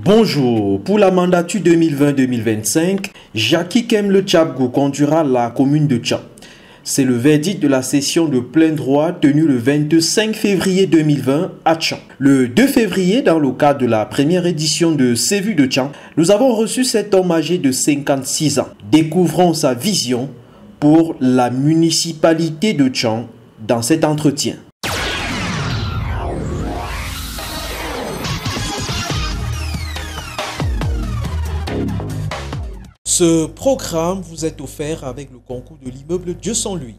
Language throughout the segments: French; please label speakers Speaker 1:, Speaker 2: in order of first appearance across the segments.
Speaker 1: Bonjour, pour la mandature 2020-2025, Jackie Kemble Tchabgou conduira la commune de Tcham. C'est le verdict de la session de plein droit tenue le 25 février 2020 à Tcham. Le 2 février, dans le cadre de la première édition de C'est vu de Tcham, nous avons reçu cet homme âgé de 56 ans. Découvrons sa vision pour la municipalité de Tcham dans cet entretien. Ce programme vous est offert avec le concours de l'immeuble Dieu sans Louis.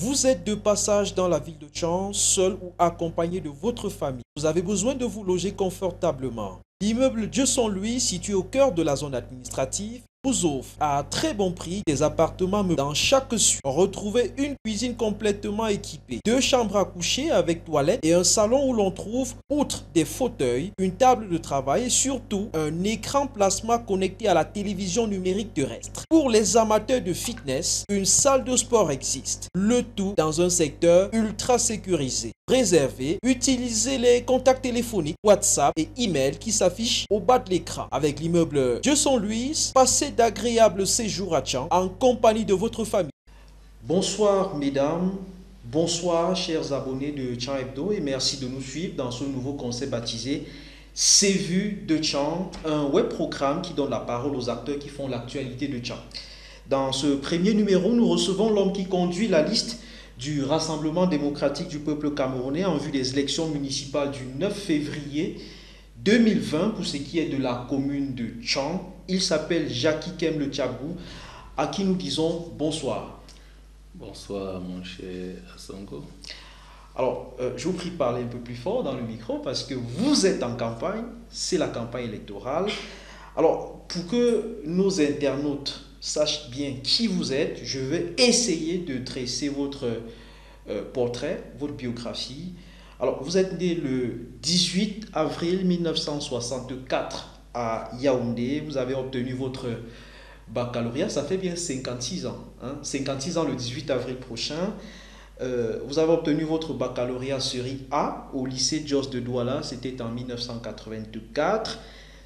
Speaker 1: Vous êtes de passage dans la ville de Tcham, seul ou accompagné de votre famille. Vous avez besoin de vous loger confortablement. L'immeuble Dieu sans Louis, situé au cœur de la zone administrative, vous offre à très bon prix des appartements meublés. Dans chaque suite, retrouvez une cuisine complètement équipée, 2 chambres à coucher avec toilette et un salon où l'on trouve, outre des fauteuils, une table de travail et surtout un écran plasma connecté à la télévision numérique terrestre. Pour les amateurs de fitness, une salle de sport existe. Le tout dans un secteur ultra sécurisé. Réservé, utilisez les contacts téléphoniques, WhatsApp et email qui s'affichent au bas de l'écran. Avec l'immeuble Dieu sans Louis, passez d'agréables séjours à Tcham en compagnie de votre famille. Bonsoir mesdames, bonsoir chers abonnés de Tcham Hebdo et merci de nous suivre dans ce nouveau concept baptisé C'est vu de Tcham, un web programme qui donne la parole aux acteurs qui font l'actualité de Tcham. Dans ce premier numéro, nous recevons l'homme qui conduit la liste du Rassemblement démocratique du peuple camerounais en vue des élections municipales du 9 février 2020 pour ce qui est de la commune de Tcham. Il s'appelle Jackie Kemble Tchabgou, à qui nous disons bonsoir.
Speaker 2: Bonsoir mon cher Asongo.
Speaker 1: Alors, je vous prie de parler un peu plus fort dans le micro parce que vous êtes en campagne, c'est la campagne électorale. Alors, pour que nos internautes sachent bien qui vous êtes, je vais essayer de dresser votre portrait, votre biographie. Alors, vous êtes né le 18 avril 1964 à Yaoundé. Vous avez obtenu votre baccalauréat, ça fait bien 56 ans. 56 ans le 18 avril prochain. Vous avez obtenu votre baccalauréat série A au lycée Jos de Douala, c'était en 1984.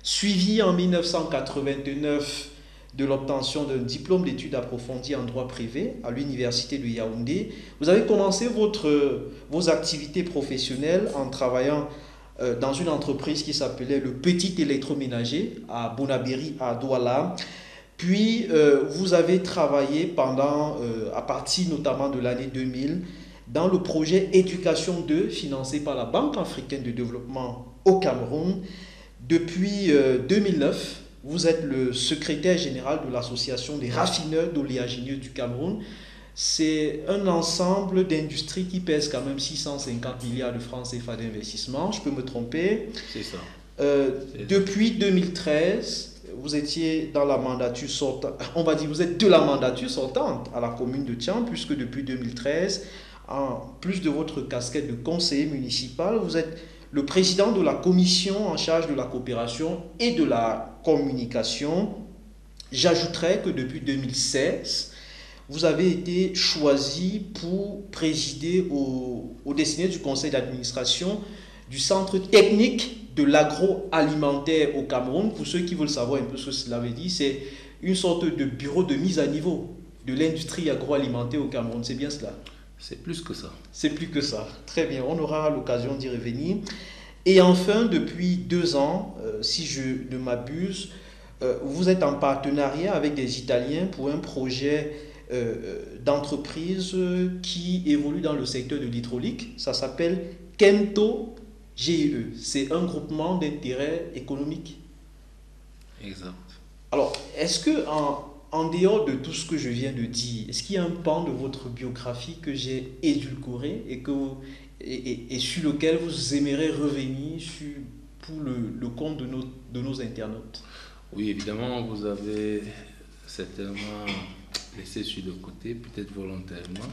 Speaker 1: Suivi en 1989 de l'obtention d'un diplôme d'études approfondies en droit privé à l'université de Yaoundé. Vous avez commencé vos activités professionnelles en travaillant dans une entreprise qui s'appelait le Petit Électroménager à Bonabéry, à Douala. Puis, vous avez travaillé à partir notamment de l'année 2000 dans le projet Éducation 2 financé par la Banque africaine de développement au Cameroun. Depuis 2009, vous êtes le secrétaire général de l'association des raffineurs d'oléagineux du Cameroun. C'est un ensemble d'industries qui pèse quand même 650 milliards de francs CFA d'investissement. Je peux me tromper.
Speaker 2: C'est ça.
Speaker 1: Depuis 2013, vous étiez dans la mandature sortante. On va dire vous êtes de la mandature sortante à la commune de Tcham, puisque depuis 2013, en plus de votre casquette de conseiller municipal, vous êtes le président de la commission en charge de la coopération et de la communication. J'ajouterais que depuis 2016, vous avez été choisi pour présider au destiné du conseil d'administration du centre technique de l'agroalimentaire au Cameroun. Pour ceux qui veulent savoir un peu ce que cela veut dire, c'est une sorte de bureau de mise à niveau de l'industrie agroalimentaire au Cameroun. C'est bien cela?
Speaker 2: C'est plus que ça.
Speaker 1: C'est plus que ça. Très bien, on aura l'occasion d'y revenir. Et enfin, depuis 2 ans, si je ne m'abuse, vous êtes en partenariat avec des Italiens pour un projet d'entreprise qui évolue dans le secteur de l'hydraulique. Ça s'appelle Kento GIE. C'est un groupement d'intérêt économique. Exact. Alors, est-ce que en dehors de tout ce que je viens de dire, est-ce qu'il y a un pan de votre biographie que j'ai édulcoré et sur lequel vous aimeriez revenir pour le compte de nos internautes?
Speaker 2: Oui, évidemment, vous avez certainement laissé sur le côté, peut-être volontairement,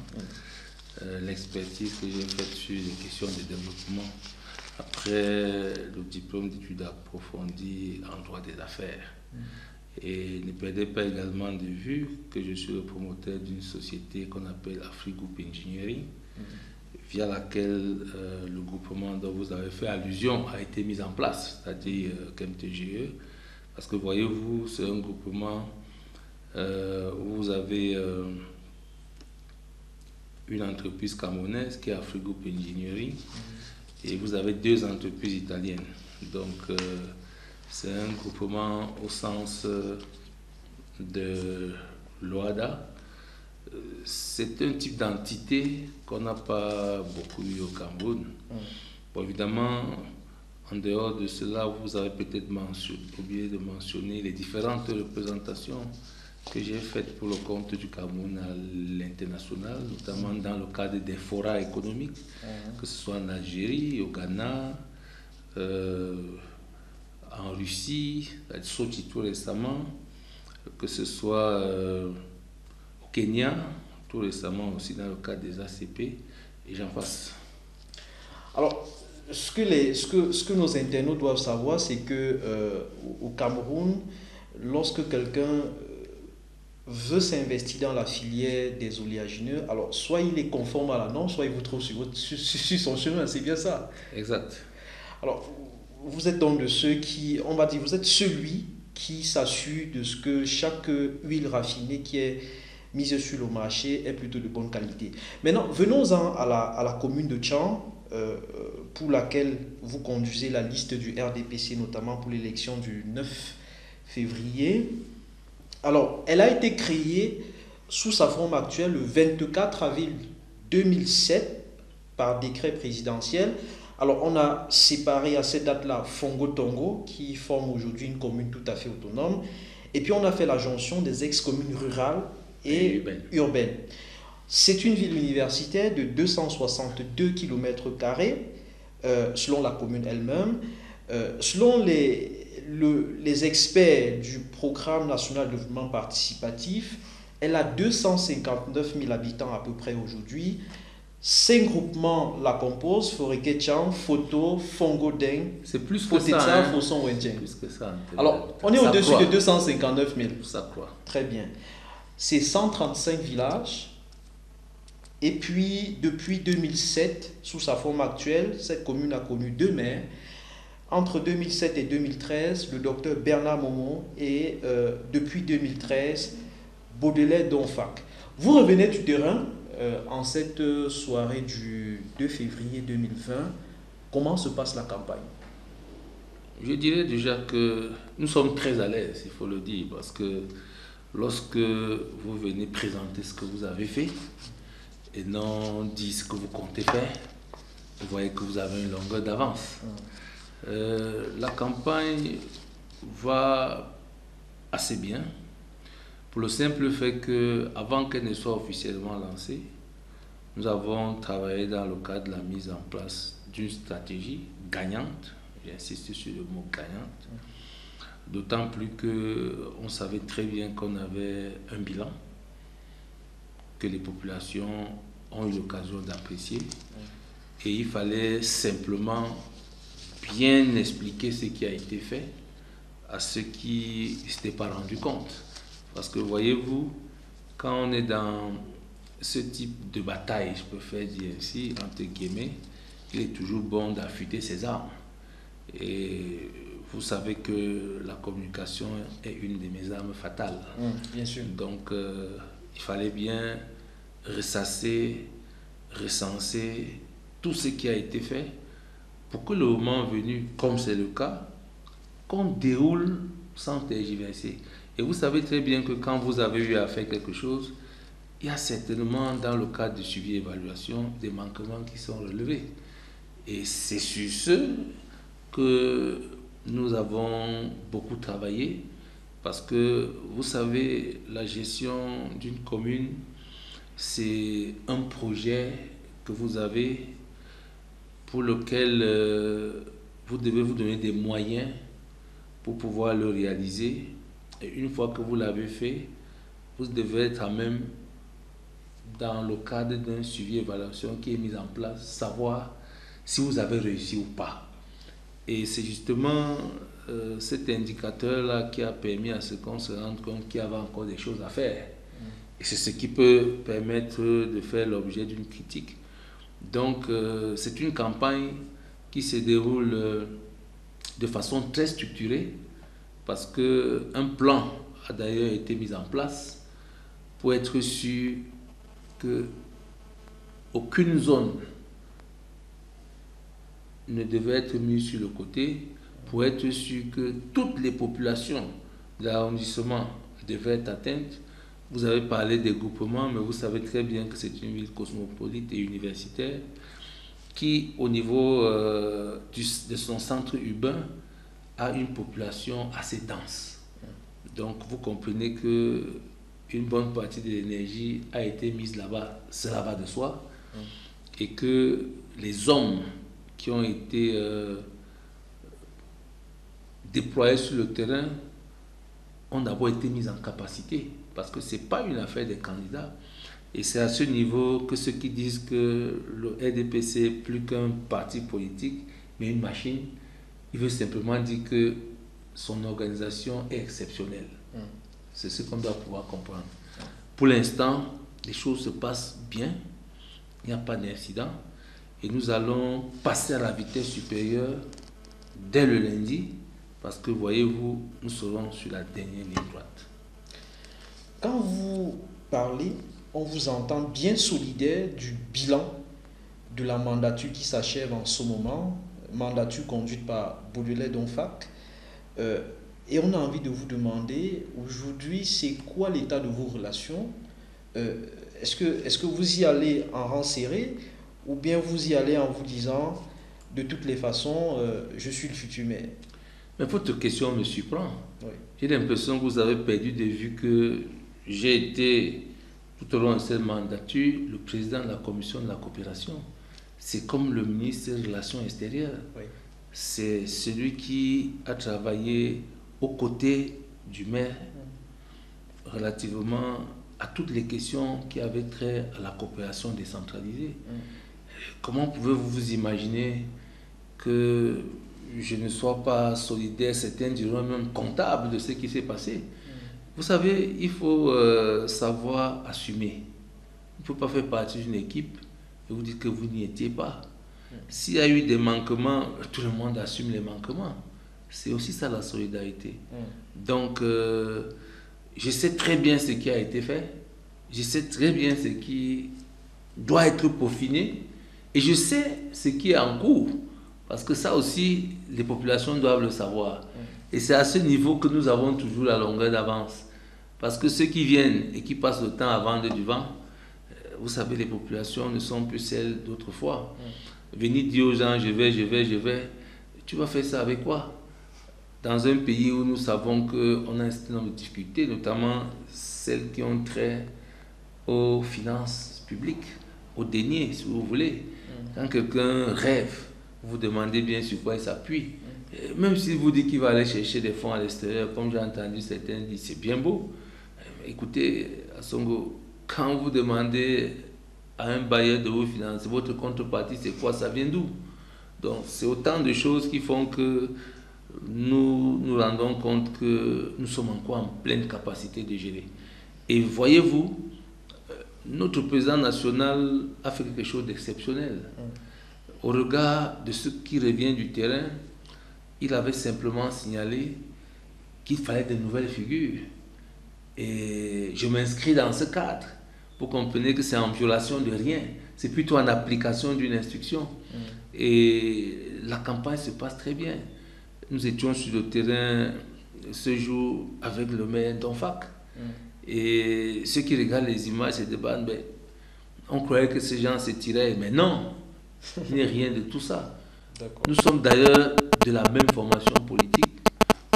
Speaker 2: l'expertise que j'ai faite sur les questions de développement après le diplôme d'études approfondies en droit des affaires. Et ne perdez pas également de vue que je suis le promoteur d'une société qu'on appelle Afrigroup Engineering, via laquelle le groupement dont vous avez fait allusion a été mis en place, c'est-à-dire KMTGE. Parce que voyez-vous, c'est un groupement où vous avez une entreprise camerounaise qui est Afrigroup Engineering et vous avez 2 entreprises italiennes. Donc c'est un groupement au sens de l'OADA. C'est un type d'entité qu'on n'a pas beaucoup eu au Cameroun. Bon, évidemment, en dehors de cela, vous avez peut-être oublié de mentionner les différentes représentations que j'ai faites pour le compte du Cameroun à l'international, notamment dans le cadre des forats économiques, que ce soit en Algérie, au Ghana, en Russie, à Sochi tout récemment, que ce soit au Kenya, tout récemment aussi dans le cadre des ACP, et j'en passe.
Speaker 1: Alors, ce que nos internautes doivent savoir, c'est que au Cameroun, lorsque quelqu'un veut s'investir dans la filière des oléagineux, alors soit il est conforme à la norme, soit il vous trouve sur son chemin, c'est bien ça.
Speaker 2: Exact.
Speaker 1: Alors, vous êtes donc de ceux qui, on va dire, vous êtes celui qui s'assure de ce que chaque huile raffinée qui est mise sur le marché est plutôt de bonne qualité. Maintenant, venons-en à la commune de Tchang, pour laquelle vous conduisez la liste du RDPC, notamment pour l'élection du 9 février. Alors, elle a été créée sous sa forme actuelle le 24 avril 2007 par décret présidentiel. Alors, on a séparé à cette date-là Fongo-Tongo, qui forme aujourd'hui une commune tout à fait autonome. Et puis, on a fait la jonction des ex-communes rurales et urbaines. C'est une ville universitaire de 262 km², selon la commune elle-même. Selon les experts du Programme national de développement participatif, elle a 259 000 habitants à peu près aujourd'hui. 5 groupements la composent: Foreketchang, Foto, Fongodeng,
Speaker 2: c'est plus que ça, hein.
Speaker 1: Foson Wendjeng.
Speaker 2: Plus que ça.
Speaker 1: Alors, on est au-dessus de 259 000.
Speaker 2: Ça croit.
Speaker 1: Très bien. C'est 135 villages. Et puis, depuis 2007, sous sa forme actuelle, cette commune a connu 2 maires. Entre 2007 et 2013, le docteur Bernard Momon et depuis 2013, Baudelaire Donfac. Vous revenez du terrain en cette soirée du 2 février 2020. Comment se passe la campagne?
Speaker 2: Je dirais déjà que nous sommes très à l'aise, il faut le dire, parce que lorsque vous venez présenter ce que vous avez fait et non dire ce que vous comptez faire, vous voyez que vous avez une longueur d'avance. La campagne va assez bien, pour le simple fait que, avant qu'elle ne soit officiellement lancée, nous avons travaillé dans le cadre de la mise en place d'une stratégie gagnante. J'insiste sur le mot gagnante, d'autant plus qu'on savait très bien qu'on avait un bilan que les populations ont eu l'occasion d'apprécier, et il fallait simplement bien expliquer ce qui a été fait à ceux qui ne s'étaient pas rendus compte. Parce que voyez-vous, quand on est dans ce type de bataille, je peux faire dire ainsi, entre guillemets, il est toujours bon d'affûter ses armes. Et vous savez que la communication est une de mes armes fatales.
Speaker 1: Bien sûr.
Speaker 2: Donc, il fallait bien ressasser, recenser tout ce qui a été fait pour que le moment venu, comme c'est le cas, qu'on déroule sans tergiverser. Et vous savez très bien que quand vous avez eu à faire quelque chose, il y a certainement dans le cadre du suivi et évaluation des manquements qui sont relevés. Et c'est sur ce que nous avons beaucoup travaillé, parce que vous savez, la gestion d'une commune, c'est un projet que vous avez pour lequel vous devez vous donner des moyens pour pouvoir le réaliser. Et une fois que vous l'avez fait, vous devez être à même, dans le cadre d'un suivi et évaluation qui est mis en place, savoir si vous avez réussi ou pas. Et c'est justement cet indicateur-là qui a permis à ce qu'on se rende compte qu'il y avait encore des choses à faire. Et c'est ce qui peut permettre de faire l'objet d'une critique. Donc, c'est une campagne qui se déroule de façon très structurée parce qu'un plan a d'ailleurs été mis en place pour être sûr qu'aucune zone ne devait être mise sur le côté, pour être sûr que toutes les populations de l'arrondissement devaient être atteintes. Vous avez parlé des groupements, mais vous savez très bien que c'est une ville cosmopolite et universitaire qui, au niveau de son centre urbain, a une population assez dense. Donc vous comprenez que une bonne partie de l'énergie a été mise là-bas, cela va de soi, et que les hommes qui ont été déployés sur le terrain ont d'abord été mis en capacité, parce que ce n'est pas une affaire des candidats. Et c'est à ce niveau que ceux qui disent que le RDPC est plus qu'un parti politique, mais une machine, il veut simplement dire que son organisation est exceptionnelle. C'est ce qu'on doit pouvoir comprendre. Pour l'instant, les choses se passent bien, il n'y a pas d'incident, et nous allons passer à la vitesse supérieure dès le lundi, parce que, voyez-vous, nous serons sur la dernière ligne droite.
Speaker 1: Quand vous parlez, on vous entend bien solidaire du bilan de la mandature qui s'achève en ce moment, mandature conduite par Baudelaire Donfac. Et on a envie de vous demander, aujourd'hui, c'est quoi l'état de vos relations? Est-ce que vous y allez en rang serré, ou bien vous y allez en vous disant, de toutes les façons, je suis le futur maire?
Speaker 2: Mais votre question me surprend.
Speaker 1: Oui.
Speaker 2: J'ai l'impression que vous avez perdu de vue que j'ai été, tout au long de cette mandature, le président de la commission de la coopération. C'est comme le ministre des Relations extérieures.
Speaker 1: Oui.
Speaker 2: C'est celui qui a travaillé aux côtés du maire relativement à toutes les questions qui avaient trait à la coopération décentralisée. Comment pouvez-vous vous imaginer que je ne sois pas solidaire, certains diront même comptable de ce qui s'est passé? Vous savez, il faut savoir assumer. Il ne faut pas faire partie d'une équipe et vous dites que vous n'y étiez pas. S'il y a eu des manquements, tout le monde assume les manquements. C'est aussi ça la solidarité. Donc, je sais très bien ce qui a été fait. Je sais très bien ce qui doit être peaufiné. Et je sais ce qui est en cours. Parce que ça aussi, les populations doivent le savoir. Et c'est à ce niveau que nous avons toujours la longueur d'avance. Parce que ceux qui viennent et qui passent le temps à vendre du vent, vous savez, les populations ne sont plus celles d'autrefois. Venir dire aux gens, je vais, tu vas faire ça avec quoi? Dans un pays où nous savons qu'on a un certain nombre de difficultés, notamment celles qui ont trait aux finances publiques, aux deniers, si vous voulez. Quand quelqu'un rêve, vous demandez bien sur quoi il s'appuie. Même s'il vous dit qu'il va aller chercher des fonds à l'extérieur, comme j'ai entendu certains dire, c'est bien beau. Écoutez, Assongo, quand vous demandez à un bailleur de vous financer, votre contrepartie, c'est quoi? Ça vient d'où? Donc, c'est autant de choses qui font que nous nous rendons compte que nous sommes encore en pleine capacité de gérer. Et voyez-vous, notre président national a fait quelque chose d'exceptionnel. Au regard de ce qui revient du terrain, il avait simplement signalé qu'il fallait de nouvelles figures. Et je m'inscris dans ce cadre. Vous comprenez que c'est en violation de rien. C'est plutôt en application d'une instruction. Et la campagne se passe très bien. Nous étions sur le terrain ce jour avec le maire Donfac. Et ceux qui regardent les images se demandent, ben, on croyait que ces gens se tiraient, mais non, il n'y a rien de tout ça. Nous sommes d'ailleurs de la même formation politique.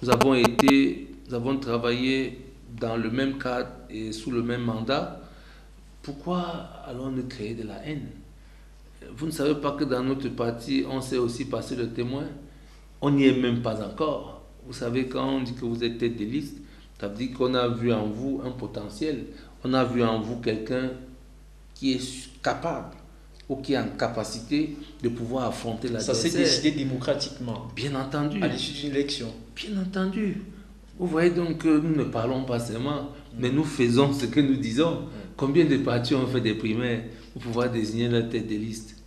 Speaker 2: Nous avons travaillé dans le même cadre et sous le même mandat. Pourquoi allons-nous créer de la haine? Vous ne savez pas que dans notre parti, on sait aussi passer le témoin? On n'y est même pas encore. Vous savez, quand on dit que vous êtes tête de liste, ça veut dire qu'on a vu en vous un potentiel. On a vu en vous quelqu'un qui est capable ou qui est en capacité de pouvoir affronter l'adversaire.
Speaker 1: Ça s'est décidé démocratiquement.
Speaker 2: Bien entendu.
Speaker 1: À l'issue d'une élection.
Speaker 2: Bien entendu. Vous voyez donc que nous ne parlons pas seulement, mais nous faisons ce que nous disons. Combien de partis ont fait des primaires pour pouvoir désigner leur tête de liste?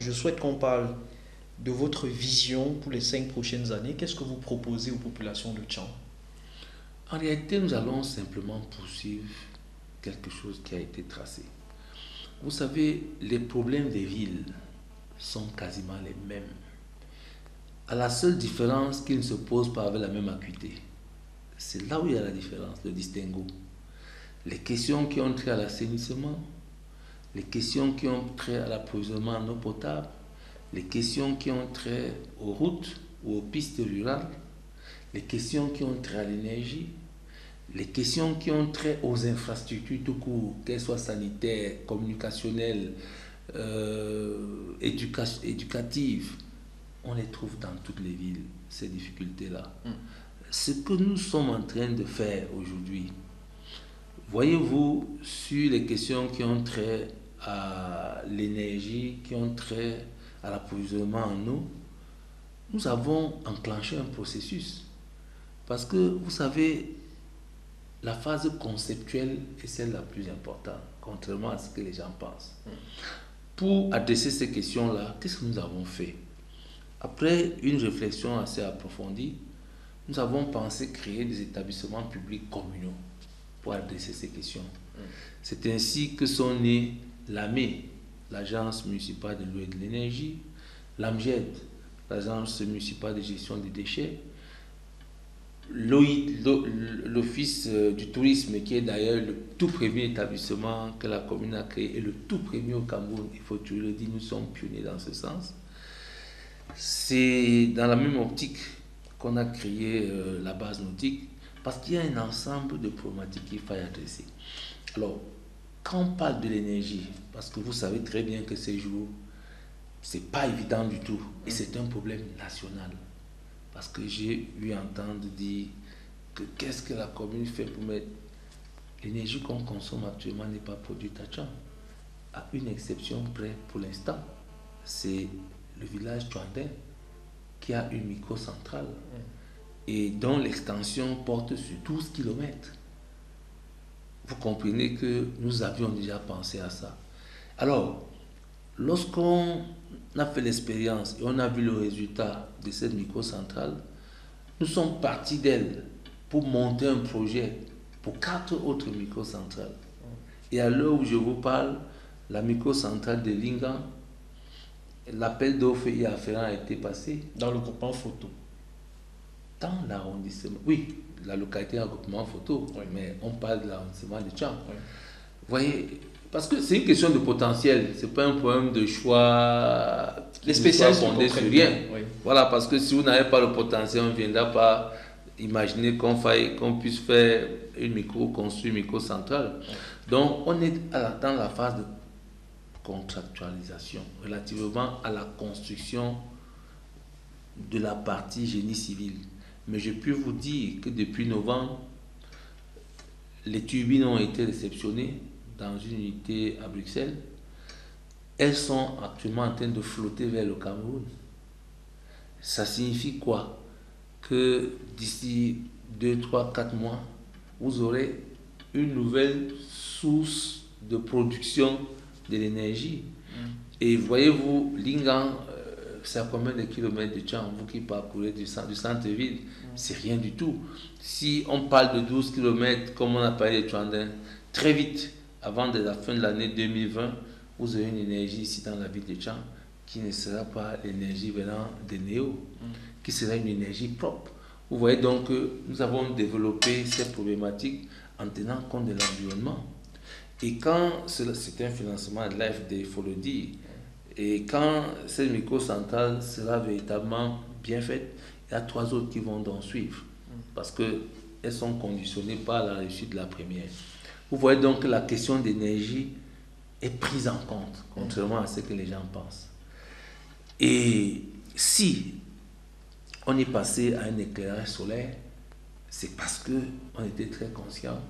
Speaker 1: Je souhaite qu'on parle de votre vision pour les 5 prochaines années. Qu'est-ce que vous proposez aux populations de Tchang?
Speaker 2: En réalité, nous allons simplement poursuivre quelque chose qui a été tracé. Vous savez, les problèmes des villes sont quasiment les mêmes. À la seule différence qu'ils ne se posent pas avec la même acuité. C'est là où il y a la différence, le distinguo. Les questions qui ont trait à l'assainissement, les questions qui ont trait à l'approvisionnement en eau potable, les questions qui ont trait aux routes ou aux pistes rurales, les questions qui ont trait à l'énergie, les questions qui ont trait aux infrastructures tout court, qu'elles soient sanitaires, communicationnelles, éducatives, on les trouve dans toutes les villes, ces difficultés-là. Ce que nous sommes en train de faire aujourd'hui, voyez-vous, sur les questions qui ont trait à l'énergie, qui ont trait à l'approvisionnement en eau, nous avons enclenché un processus. Parce que, vous savez, la phase conceptuelle est celle la plus importante, contrairement à ce que les gens pensent. Pour adresser ces questions-là, qu'est-ce que nous avons fait? Après une réflexion assez approfondie, nous avons pensé créer des établissements publics communaux pour adresser ces questions. C'est ainsi que sont nés l'AME, l'Agence municipale de l'eau et de l'énergie, l'AMGED, l'Agence municipale de gestion des déchets, l'Office du tourisme, qui est d'ailleurs le tout premier établissement que la commune a créé et le tout premier au Cameroun, il faut toujours le dire, nous sommes pionniers dans ce sens. C'est dans la même optique qu'on a créé la base nautique, parce qu'il y a un ensemble de problématiques qu'il faut adresser. Alors, quand on parle de l'énergie, parce que vous savez très bien que ces jours, c'est pas évident du tout, et c'est un problème national. Parce que j'ai eu entendre dire que qu'est-ce que la commune fait pour mettre l'énergie qu'on consomme actuellement n'est pas produite à Tchang. À une exception près pour l'instant, c'est le village Tchouandin qui a une microcentrale et dont l'extension porte sur 12 km. Vous comprenez que nous avions déjà pensé à ça. Alors, lorsqu'on a fait l'expérience et on a vu le résultat de cette microcentrale, nous sommes partis d'elle pour monter un projet pour 4 autres microcentrales. Et à l'heure où je vous parle, la microcentrale de Lingan, l'appel d'offres y afférent a été passé.
Speaker 1: Dans le groupement photo.
Speaker 2: Dans l'arrondissement, oui, la localité en groupement photo, oui. Mais on parle de l'arrondissement de Tchang. Oui. Vous voyez, parce que c'est une question de potentiel, c'est pas un problème de choix.
Speaker 1: Les spécialistes
Speaker 2: fondés sur rien. Oui. Voilà, parce que si vous n'avez pas le potentiel, on ne viendra pas imaginer qu'on puisse faire construire une microcentrale. Oui. Donc, on est dans la phase de contractualisation relativement à la construction de la partie génie civil. Mais je peux vous dire que depuis novembre, les turbines ont été réceptionnées dans une unité à Bruxelles. Elles sont actuellement en train de flotter vers le Cameroun. Ça signifie quoi? Que d'ici 2, 3, 4 mois, vous aurez une nouvelle source de production de l'énergie. Et voyez-vous, Lingan, c'est à combien de kilomètres de Tchang, vous qui parcourez du centre-ville, c'est rien du tout. Si on parle de 12 kilomètres, comme on a parlé de Tchouandin, très vite, avant de la fin de l'année 2020, vous aurez une énergie ici dans la ville de Tchang qui ne sera pas l'énergie venant de Néo, qui sera une énergie propre. Vous voyez donc que nous avons développé ces problématiques en tenant compte de l'environnement. Et quand c'est un financement de l'AFD, il faut le dire, et quand cette microcentrale sera véritablement bien faite, il y a 3 autres qui vont donc suivre, parce qu'elles sont conditionnées par la réussite de la première. Vous voyez donc que la question d'énergie est prise en compte, contrairement à ce que les gens pensent. Et si on est passé à un éclairage solaire, c'est parce qu'on était très conscient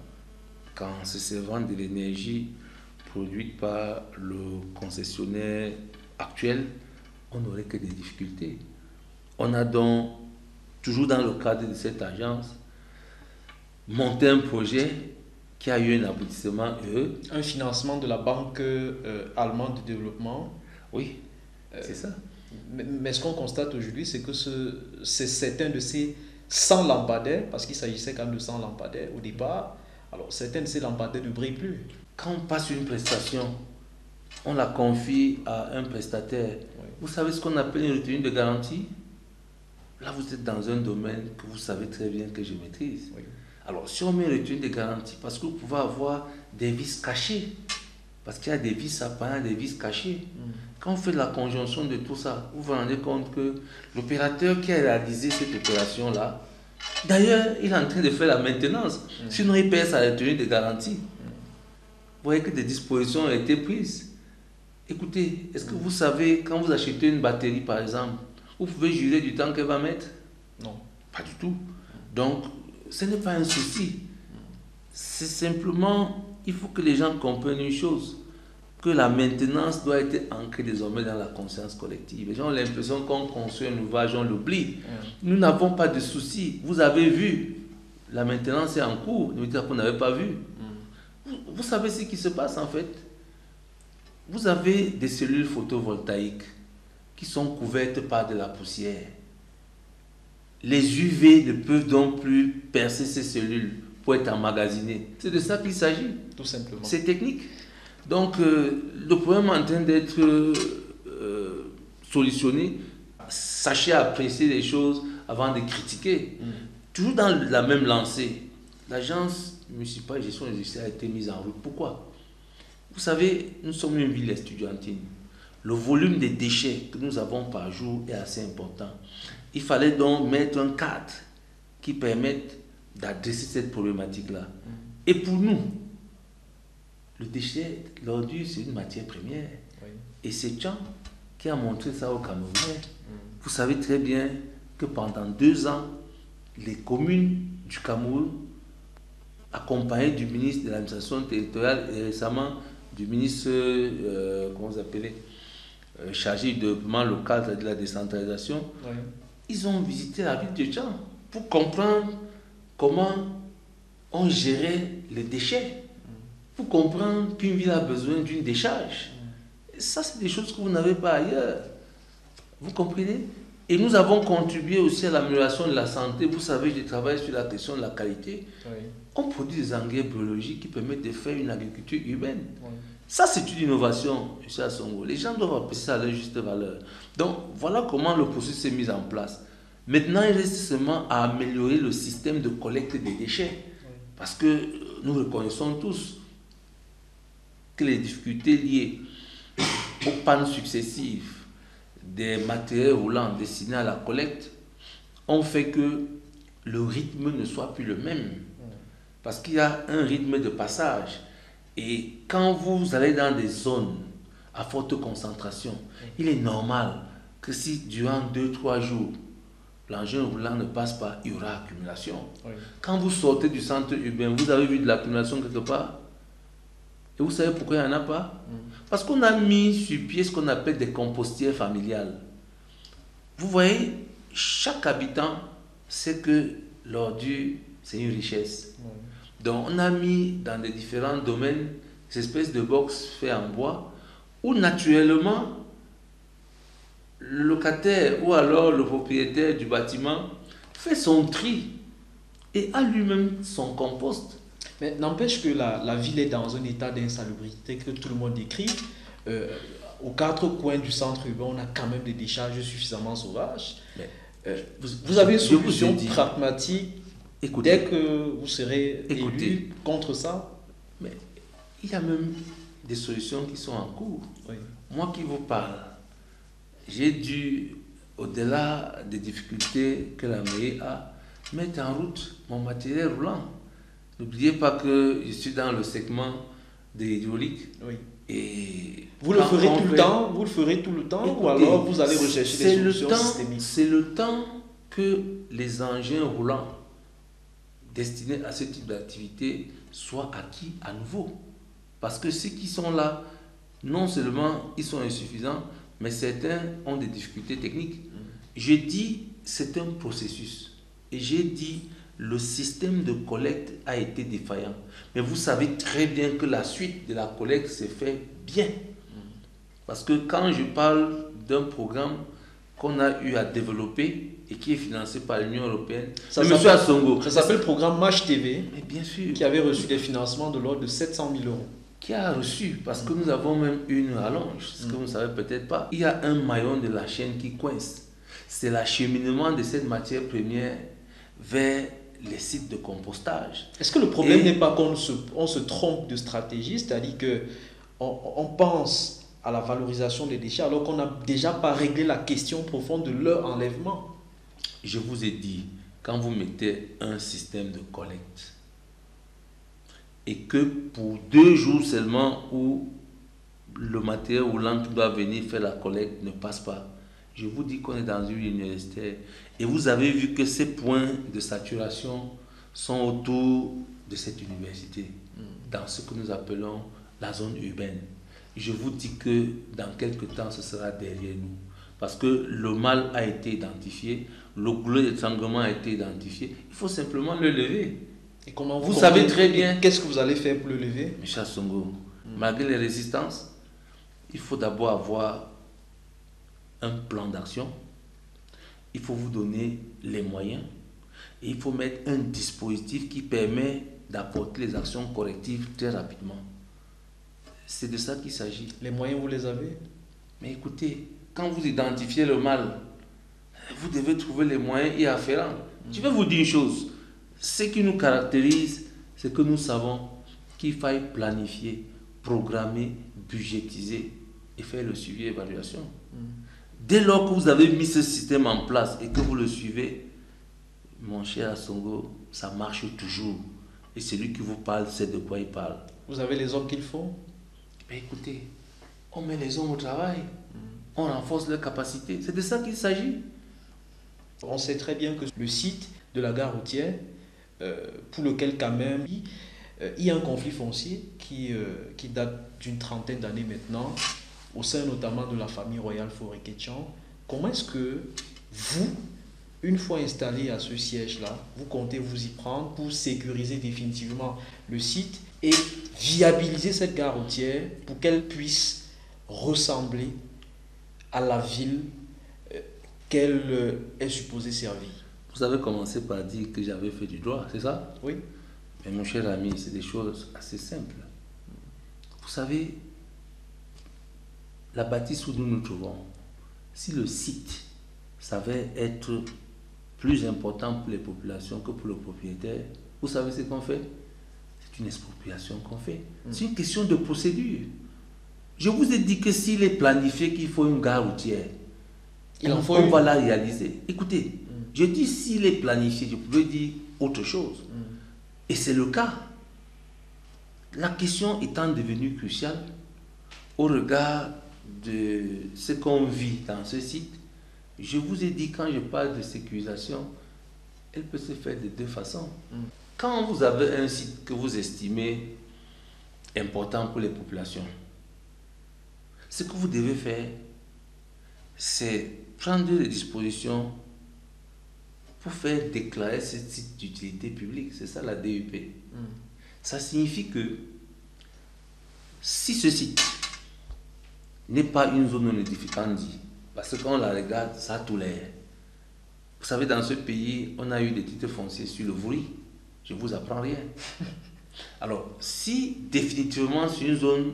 Speaker 2: qu'en se servant de l'énergie produite par le concessionnaire actuel, on n'aurait que des difficultés. On a donc, toujours dans le cadre de cette agence, monté un projet qui a eu un aboutissement heureux.
Speaker 1: Un financement de la Banque allemande de développement.
Speaker 2: Oui. C'est ça.
Speaker 1: Mais ce qu'on constate aujourd'hui, c'est que c'est certains de ces 100 lampadaires, parce qu'il s'agissait quand même de 100 lampadaires au départ, alors certains de ces lampadaires ne brillent plus.
Speaker 2: Quand on passe une prestation, on la confie à un prestataire.
Speaker 1: Oui.
Speaker 2: Vous savez ce qu'on appelle une retenue de garantie? Là, vous êtes dans un domaine que vous savez très bien que je maîtrise.
Speaker 1: Oui.
Speaker 2: Alors, si on met une retenue de garantie, parce que vous pouvez avoir des vis cachées, parce qu'il y a des vis apparentes, des vis cachées. Quand on fait la conjonction de tout ça, vous vous rendez compte que l'opérateur qui a réalisé cette opération-là, d'ailleurs, il est en train de faire la maintenance. Sinon, il perd sa retenue de garantie. Vous voyez que des dispositions ont été prises. Écoutez, est-ce que vous savez, quand vous achetez une batterie, par exemple, vous pouvez jurer du temps qu'elle va mettre?
Speaker 1: Non.
Speaker 2: Pas du tout. Donc, ce n'est pas un souci. C'est simplement, il faut que les gens comprennent une chose, que la maintenance doit être ancrée désormais dans la conscience collective. Les gens ont l'impression qu'on construit un ouvrage, on l'oublie. Nous n'avons pas de souci. Vous avez vu, la maintenance est en cours, ne veut dire qu'on n'avait pas vu. Vous savez ce qui se passe en fait. Vous avez des cellules photovoltaïques qui sont couvertes par de la poussière. Les UV ne peuvent donc plus percer ces cellules pour être emmagasinées. C'est de ça qu'il s'agit.
Speaker 1: Tout simplement.
Speaker 2: C'est technique. Donc, le problème est en train d'être solutionné. Sachez apprécier les choses avant de critiquer. Toujours dans la même lancée, l'agence municipale de gestion des déchets a été mise en route. Pourquoi? Vous savez, nous sommes une ville estudiantine. Le volume des déchets que nous avons par jour est assez important. Il fallait donc mettre un cadre qui permette d'adresser cette problématique-là. Et pour nous, le déchet, l'ordure, c'est une matière première.
Speaker 1: Oui.
Speaker 2: Et c'est Tchang qui a montré ça au Cameroun. Vous savez très bien que pendant 2 ans, les communes du Cameroun, accompagnées du ministre de l'administration territoriale et récemment du ministre, comment vous appelez, chargé du développement local, c'est-à-dire de la décentralisation,
Speaker 1: Oui.
Speaker 2: ils ont visité la ville de Tchang pour comprendre comment on gérait les déchets. Pour comprendre qu'une ville a besoin d'une décharge. Et ça, c'est des choses que vous n'avez pas ailleurs. Vous comprenez? Et nous avons contribué aussi à l'amélioration de la santé. Vous savez, je travaille sur la question de la qualité.
Speaker 1: Oui.
Speaker 2: On produit des engrais biologiques qui permettent de faire une agriculture urbaine.
Speaker 1: Oui.
Speaker 2: Ça, c'est une innovation, M. Assongo. Les gens doivent apprécier ça à leur juste valeur. Donc, voilà comment le processus s'est mis en place. Maintenant, il reste seulement à améliorer le système de collecte des déchets. Oui. Parce que nous reconnaissons tous que les difficultés liées aux pannes successives des matériels roulants destinés à la collecte ont fait que le rythme ne soit plus le même. Parce qu'il y a un rythme de passage. Et quand vous allez dans des zones à forte concentration, il est normal que si durant 2-3 jours, l'engin roulant ne passe pas, il y aura accumulation. Oui. Quand vous sortez du centre urbain, vous avez vu de l'accumulation quelque part? Et vous savez pourquoi il n'y en a pas? Parce qu'on a mis sur pied ce qu'on appelle des compostières familiales. Vous voyez, chaque habitant sait que l'ordure, c'est une richesse. Donc on a mis dans les différents domaines ces espèces de box faits en bois où naturellement le locataire ou alors le propriétaire du bâtiment fait son tri et a lui-même son compost.
Speaker 1: Mais n'empêche que la ville est dans un état d'insalubrité que tout le monde décrit. Aux 4 coins du centre urbain, on a quand même des décharges suffisamment sauvages. Vous avez une solution pragmatique dès que vous serez élu contre ça?
Speaker 2: Mais il y a même des solutions qui sont en cours. Oui. Moi qui vous parle, j'ai dû, au-delà des difficultés que la mairie a, mettre en route mon matériel roulant. N'oubliez pas que je suis dans le segment de l'hydraulique. Oui. Et
Speaker 1: vous le ferez tout le temps? Vous le ferez tout le temps? Écoutez, ou alors vous allez rechercher des solutions systémiques?
Speaker 2: C'est le temps que les engins roulants destinés à ce type d'activité soient acquis à nouveau. Parce que ceux qui sont là, non seulement ils sont insuffisants, mais certains ont des difficultés techniques. Je dis c'est un processus. Et j'ai dit le système de collecte a été défaillant. Mais vous savez très bien que la suite de la collecte s'est fait bien. Parce que quand je parle d'un programme qu'on a eu à développer et qui est financé par l'Union européenne.
Speaker 1: Ça
Speaker 2: Monsieur Assongo.
Speaker 1: Ça s'appelle le programme Match TV,
Speaker 2: Mais bien sûr.
Speaker 1: qui avait reçu des financements de l'ordre de 700 000 euros.
Speaker 2: Qui a reçu, parce que nous avons même une rallonge, ce que vous ne savez peut-être pas. Il y a un maillon de la chaîne qui coince. C'est l'acheminement de cette matière première vers les sites de compostage.
Speaker 1: Est-ce que le problème n'est pas qu'on se trompe de stratégie, c'est-à-dire qu'on pense à la valorisation des déchets alors qu'on n'a déjà pas réglé la question profonde de leur enlèvement?
Speaker 2: Je vous ai dit, quand vous mettez un système de collecte et que pour 2 jours seulement où le matériel roulant qui doit venir faire la collecte ne passe pas, je vous dis qu'on est dans une université et vous avez vu que ces points de saturation sont autour de cette université, dans ce que nous appelons la zone urbaine. Je vous dis que dans quelques temps, ce sera derrière nous. Parce que le mal a été identifié, le goulot d'étranglement a été identifié. Il faut simplement le lever.
Speaker 1: Et comment
Speaker 2: vous savez très bien.
Speaker 1: Qu'est-ce que vous allez faire pour le lever?
Speaker 2: M. Assongo, malgré les résistances, il faut d'abord avoir un plan d'action. Il faut vous donner les moyens. Et il faut mettre un dispositif qui permet d'apporter les actions correctives très rapidement. C'est de ça qu'il s'agit.
Speaker 1: Les moyens, vous les avez?
Speaker 2: Mais écoutez, quand vous identifiez le mal, vous devez trouver les moyens y afférents. Je vais vous dire une chose. Ce qui nous caractérise, c'est que nous savons qu'il faille planifier, programmer, budgétiser et faire le suivi et l'évaluation. Dès lors que vous avez mis ce système en place et que vous le suivez, mon cher Assongo, ça marche toujours. Et celui qui vous parle sait de quoi il parle.
Speaker 1: Vous avez les hommes qu'il faut?
Speaker 2: Mais écoutez, on met les hommes au travail, on renforce leurs capacités. C'est de ça qu'il s'agit.
Speaker 1: On sait très bien que le site de la gare routière, pour lequel quand même il y a un conflit foncier qui date d'une trentaine d'années maintenant, au sein notamment de la famille royale Fauré-Ketchan. Comment est-ce que vous, une fois installé à ce siège-là, vous comptez vous y prendre pour sécuriser définitivement le site et viabiliser cette gare routière pour qu'elle puisse ressembler à la ville qu'elle est supposée servir?
Speaker 2: Vous avez commencé par dire que j'avais fait du droit, c'est ça?
Speaker 1: Oui.
Speaker 2: Mais mon cher ami, c'est des choses assez simples. Vous savez, la bâtisse où nous nous trouvons, si le site s'avère être plus important pour les populations que pour le propriétaire, vous savez ce qu'on fait? C'est une expropriation qu'on fait. C'est une question de procédure. Je vous ai dit que s'il est planifié qu'il faut une gare routière, on va la réaliser. Écoutez, je dis s'il est planifié, je pouvais dire autre chose. Et c'est le cas. La question étant devenue cruciale au regard de ce qu'on vit dans ce site, je vous ai dit quand je parle de sécurisation, elle peut se faire de 2 façons. Quand vous avez un site que vous estimez important pour les populations, ce que vous devez faire, c'est prendre des dispositions pour faire déclarer ce site d'utilité publique. C'est ça la DUP. Ça signifie que si ce site n'est pas une zone non édificante, parce que quand on la regarde, ça a tout l'air. Vous savez, dans ce pays, on a eu des titres fonciers sur le Vouri. Je ne vous apprends rien. Alors, si définitivement c'est une zone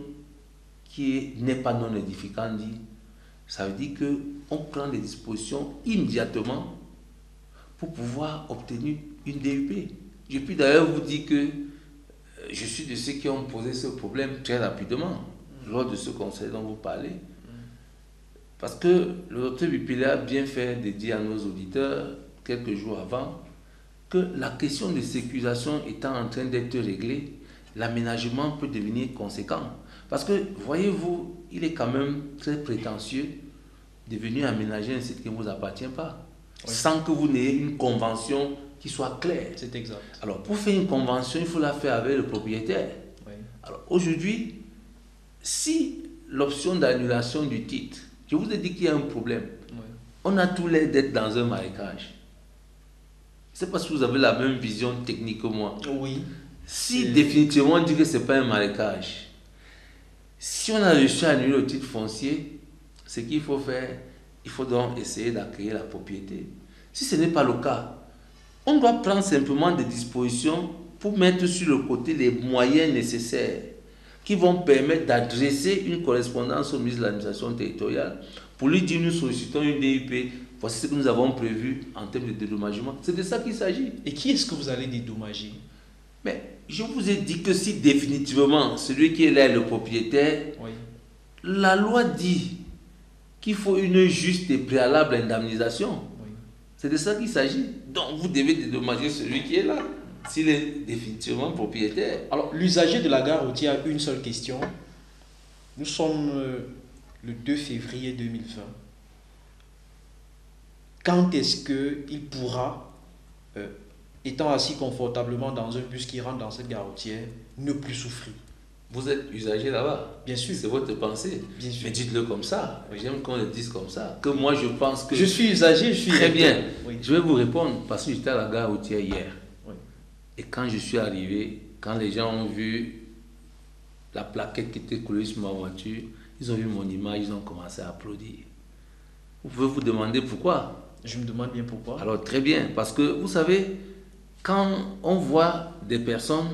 Speaker 2: qui n'est pas non édificante, ça veut dire qu'on prend des dispositions immédiatement pour pouvoir obtenir une DUP. Je puis d'ailleurs vous dire que je suis de ceux qui ont posé ce problème très rapidement lors de ce conseil dont vous parlez. Parce que le docteur Bipile a bien fait de dire à nos auditeurs, quelques jours avant, que la question de sécurisation étant en train d'être réglée, l'aménagement peut devenir conséquent. Parce que, voyez-vous, il est quand même très prétentieux de venir aménager un site qui ne vous appartient pas, sans que vous n'ayez une convention qui soit claire.
Speaker 1: C'est exact.
Speaker 2: Alors, pour faire une convention, il faut la faire avec le propriétaire. Alors, aujourd'hui, si l'option d'annulation du titre, je vous ai dit qu'il y a un problème, on a tout l'air d'être dans un marécage. C'est parce que vous avez la même vision technique que moi.
Speaker 1: Oui.
Speaker 2: Si définitivement on dit que ce n'est pas un marécage, si on a réussi à annuler le titre foncier, ce qu'il faut faire, il faut donc essayer d'acquérir la propriété. Si ce n'est pas le cas, on doit prendre simplement des dispositions pour mettre sur le côté les moyens nécessaires qui vont permettre d'adresser une correspondance au ministre de l'administration territoriale pour lui dire nous sollicitons une DUP, voici ce que nous avons prévu en termes de dédommagement. C'est de ça qu'il s'agit.
Speaker 1: Et qui est-ce que vous allez dédommager?
Speaker 2: Mais je vous ai dit que si définitivement celui qui est là est le propriétaire,
Speaker 1: Oui.
Speaker 2: la loi dit qu'il faut une juste et préalable indemnisation.
Speaker 1: Oui.
Speaker 2: C'est de ça qu'il s'agit. Donc vous devez dédommager celui qui est là, s'il est définitivement propriétaire.
Speaker 1: Alors, l'usager de la gare routière a une seule question. Nous sommes le 2 février 2020. Quand est-ce qu'il pourra, étant assis confortablement dans un bus qui rentre dans cette gare routière, ne plus souffrir?
Speaker 2: Vous êtes usager là-bas.
Speaker 1: Bien sûr.
Speaker 2: C'est votre pensée.
Speaker 1: Bien sûr.
Speaker 2: Mais dites-le comme ça.
Speaker 1: Oui.
Speaker 2: J'aime qu'on le dise comme ça. Que moi, je pense que...
Speaker 1: Je suis usager, je suis...
Speaker 2: Très bien.
Speaker 1: Oui.
Speaker 2: Je vais vous répondre parce que j'étais à la gare routière hier.
Speaker 1: Oui.
Speaker 2: Et quand je suis arrivé, quand les gens ont vu la plaquette qui était collée sur ma voiture, ils ont vu mon image, ils ont commencé à applaudir. Vous pouvez vous demander pourquoi?
Speaker 1: Je me demande bien pourquoi.
Speaker 2: Alors très bien, parce que vous savez, quand on voit des personnes,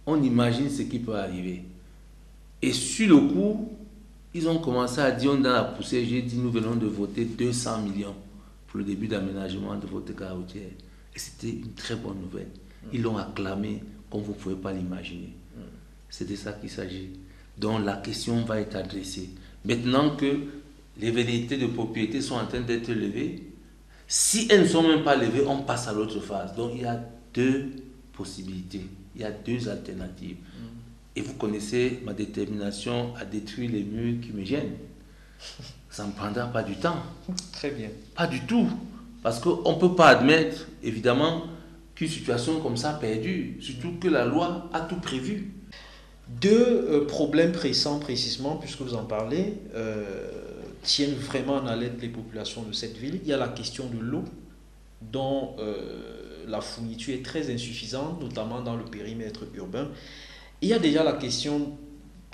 Speaker 2: on imagine ce qui peut arriver. Et sur le coup, ils ont commencé à dire, dans la poussée, j'ai dit, nous venons de voter 200 millions pour le début d'aménagement de votre gare routière. Et c'était une très bonne nouvelle. Ils l'ont acclamé comme vous ne pouvez pas l'imaginer. C'est de ça qu'il s'agit. Donc la question va être adressée. Maintenant que les velléités de propriété sont en train d'être levées, si elles ne sont même pas levées, on passe à l'autre phase. Donc il y a deux possibilités, il y a deux alternatives. Et vous connaissez ma détermination à détruire les murs qui me gênent. Ça ne me prendra pas du temps.
Speaker 1: Très bien.
Speaker 2: Pas du tout. Parce qu'on ne peut pas admettre, évidemment, qu'une situation comme ça perdure. Surtout que la loi a tout prévu.
Speaker 1: Deux problèmes pressants précisément, puisque vous en parlez, tiennent vraiment en haleine les populations de cette ville. Il y a la question de l'eau, dont la fourniture est très insuffisante, notamment dans le périmètre urbain. Il y a déjà la question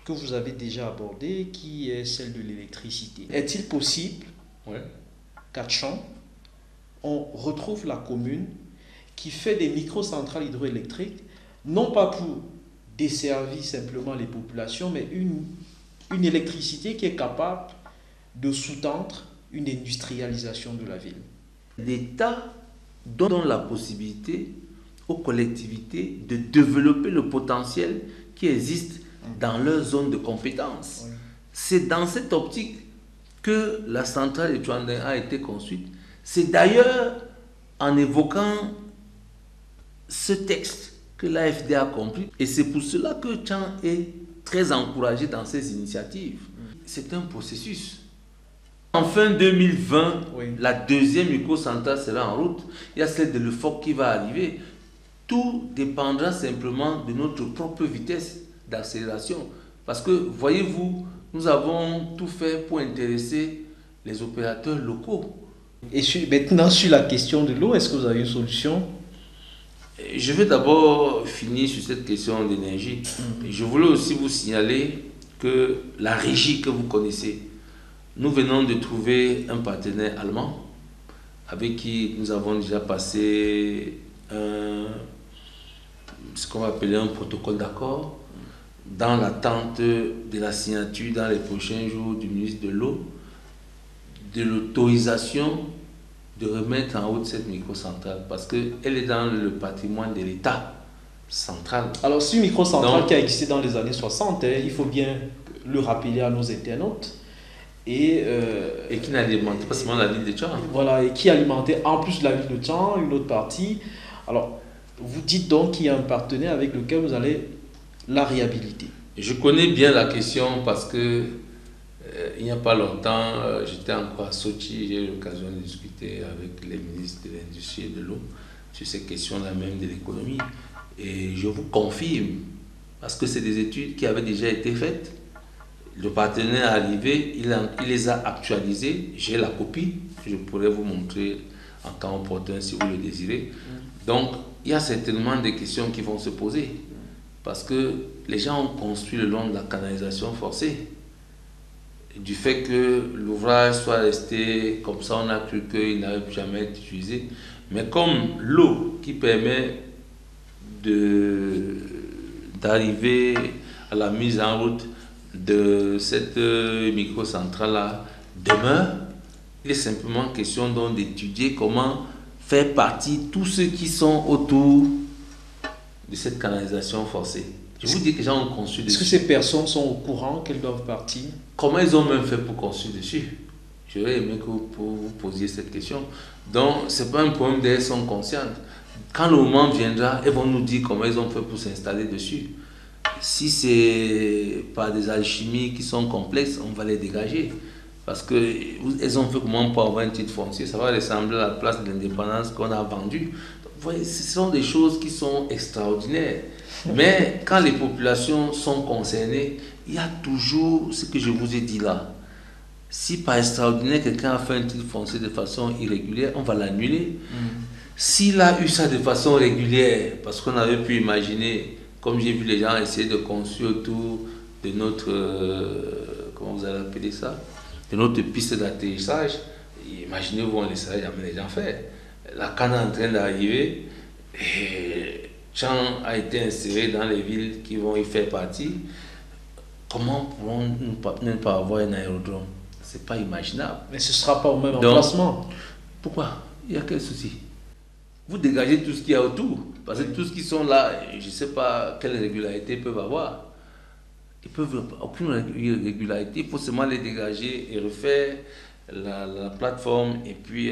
Speaker 1: que vous avez déjà abordée, qui est celle de l'électricité. Est-il possible qu'à Tchon, on retrouve la commune qui fait des microcentrales hydroélectriques, non pas pour desservir simplement les populations, mais une électricité qui est capable de sous-tendre une industrialisation de la ville?
Speaker 2: L'État donne la possibilité aux collectivités de développer le potentiel qui existe dans leur zone de compétence.
Speaker 1: Oui.
Speaker 2: C'est dans cette optique que la centrale de Tchouandin a été construite. C'est d'ailleurs en évoquant ce texte que l'AFD a compris. Et c'est pour cela que Tchang est très encouragé dans ces initiatives. C'est un processus. En fin 2020,
Speaker 1: Oui.
Speaker 2: la deuxième microcentrale sera en route. Il y a celle de l'EFOC qui va arriver. Tout dépendra simplement de notre propre vitesse d'accélération. Parce que, voyez-vous, nous avons tout fait pour intéresser les opérateurs locaux.
Speaker 1: Et maintenant, sur la question de l'eau, est-ce que vous avez une solution?
Speaker 2: Je vais d'abord finir sur cette question d'énergie. Je voulais aussi vous signaler que la régie que vous connaissez, nous venons de trouver un partenaire allemand avec qui nous avons déjà passé ce qu'on va appeler un protocole d'accord dans l'attente de la signature dans les prochains jours du ministre de l'eau de l'autorisation de remettre en route cette microcentrale parce qu'elle est dans le patrimoine de l'État central.
Speaker 1: Alors, c'est une microcentrale qui a existé dans les années 60, il faut bien le rappeler à nos internautes. Et
Speaker 2: qui n'alimentait pas seulement la ville de Tchang.
Speaker 1: Voilà, et qui alimentait en plus la ville de Tchang, une autre partie. Alors, vous dites donc qu'il y a un partenaire avec lequel vous allez la réhabiliter.
Speaker 2: Je connais bien la question parce que il n'y a pas longtemps, j'étais encore à Sochi, j'ai eu l'occasion de discuter avec les ministres de l'Industrie et de l'eau sur ces questions-là même de l'économie. Et je vous confirme, parce que c'est des études qui avaient déjà été faites, le partenaire est arrivé, il les a actualisées, j'ai la copie, je pourrais vous montrer en cas opportun si vous le désirez. Donc, il y a certainement des questions qui vont se poser, parce que les gens ont construit le long de la canalisation forcée. du fait que l'ouvrage soit resté comme ça, on a cru qu'il n'avait jamais été utilisé. Mais comme l'eau qui permet d'arriver à la mise en route de cette microcentrale-là demeure, il est simplement question donc d'étudier comment faire partie tous ceux qui sont autour de cette canalisation forcée. Je vous dis que les gens ont conçu dessus.
Speaker 1: Est-ce que ces personnes sont au courant qu'elles doivent partir?
Speaker 2: Comment ils ont même fait pour construire dessus? J'aurais aimé que vous posiez cette question. Donc, ce n'est pas un problème d'elles sont conscientes. Quand le moment viendra, elles vont nous dire comment ils ont fait pour s'installer dessus. Si c'est par des alchimies qui sont complexes, on va les dégager. Parce qu'elles ont fait comment pour avoir un titre foncier, ça va ressembler à la place de l'indépendance qu'on a vendue. Vous voyez, ce sont des choses qui sont extraordinaires. Mais quand les populations sont concernées, il y a toujours ce que je vous ai dit là. Si par extraordinaire, quelqu'un a fait un titre foncier de façon irrégulière, on va l'annuler. S'il a eu ça de façon régulière, parce qu'on avait pu imaginer, comme j'ai vu les gens essayer de construire autour de notre, comment vous allez appeler ça, de notre piste d'atterrissage, imaginez-vous, on ne laisserait jamais les gens faire. La canne est en train d'arriver, et Tchang a été inséré dans les villes qui vont y faire partie. Comment pourrons-nous ne pas avoir un aérodrome? Ce n'est pas imaginable.
Speaker 1: Mais ce ne sera pas au même emplacement.
Speaker 2: Pourquoi? Il y a quel souci? Vous dégagez tout ce qu'il y a autour. Parce que tous ceux qui sont là, je ne sais pas quelle régularité ils peuvent avoir. Ils peuvent aucune régularité. Il faut seulement les dégager et refaire la plateforme, et puis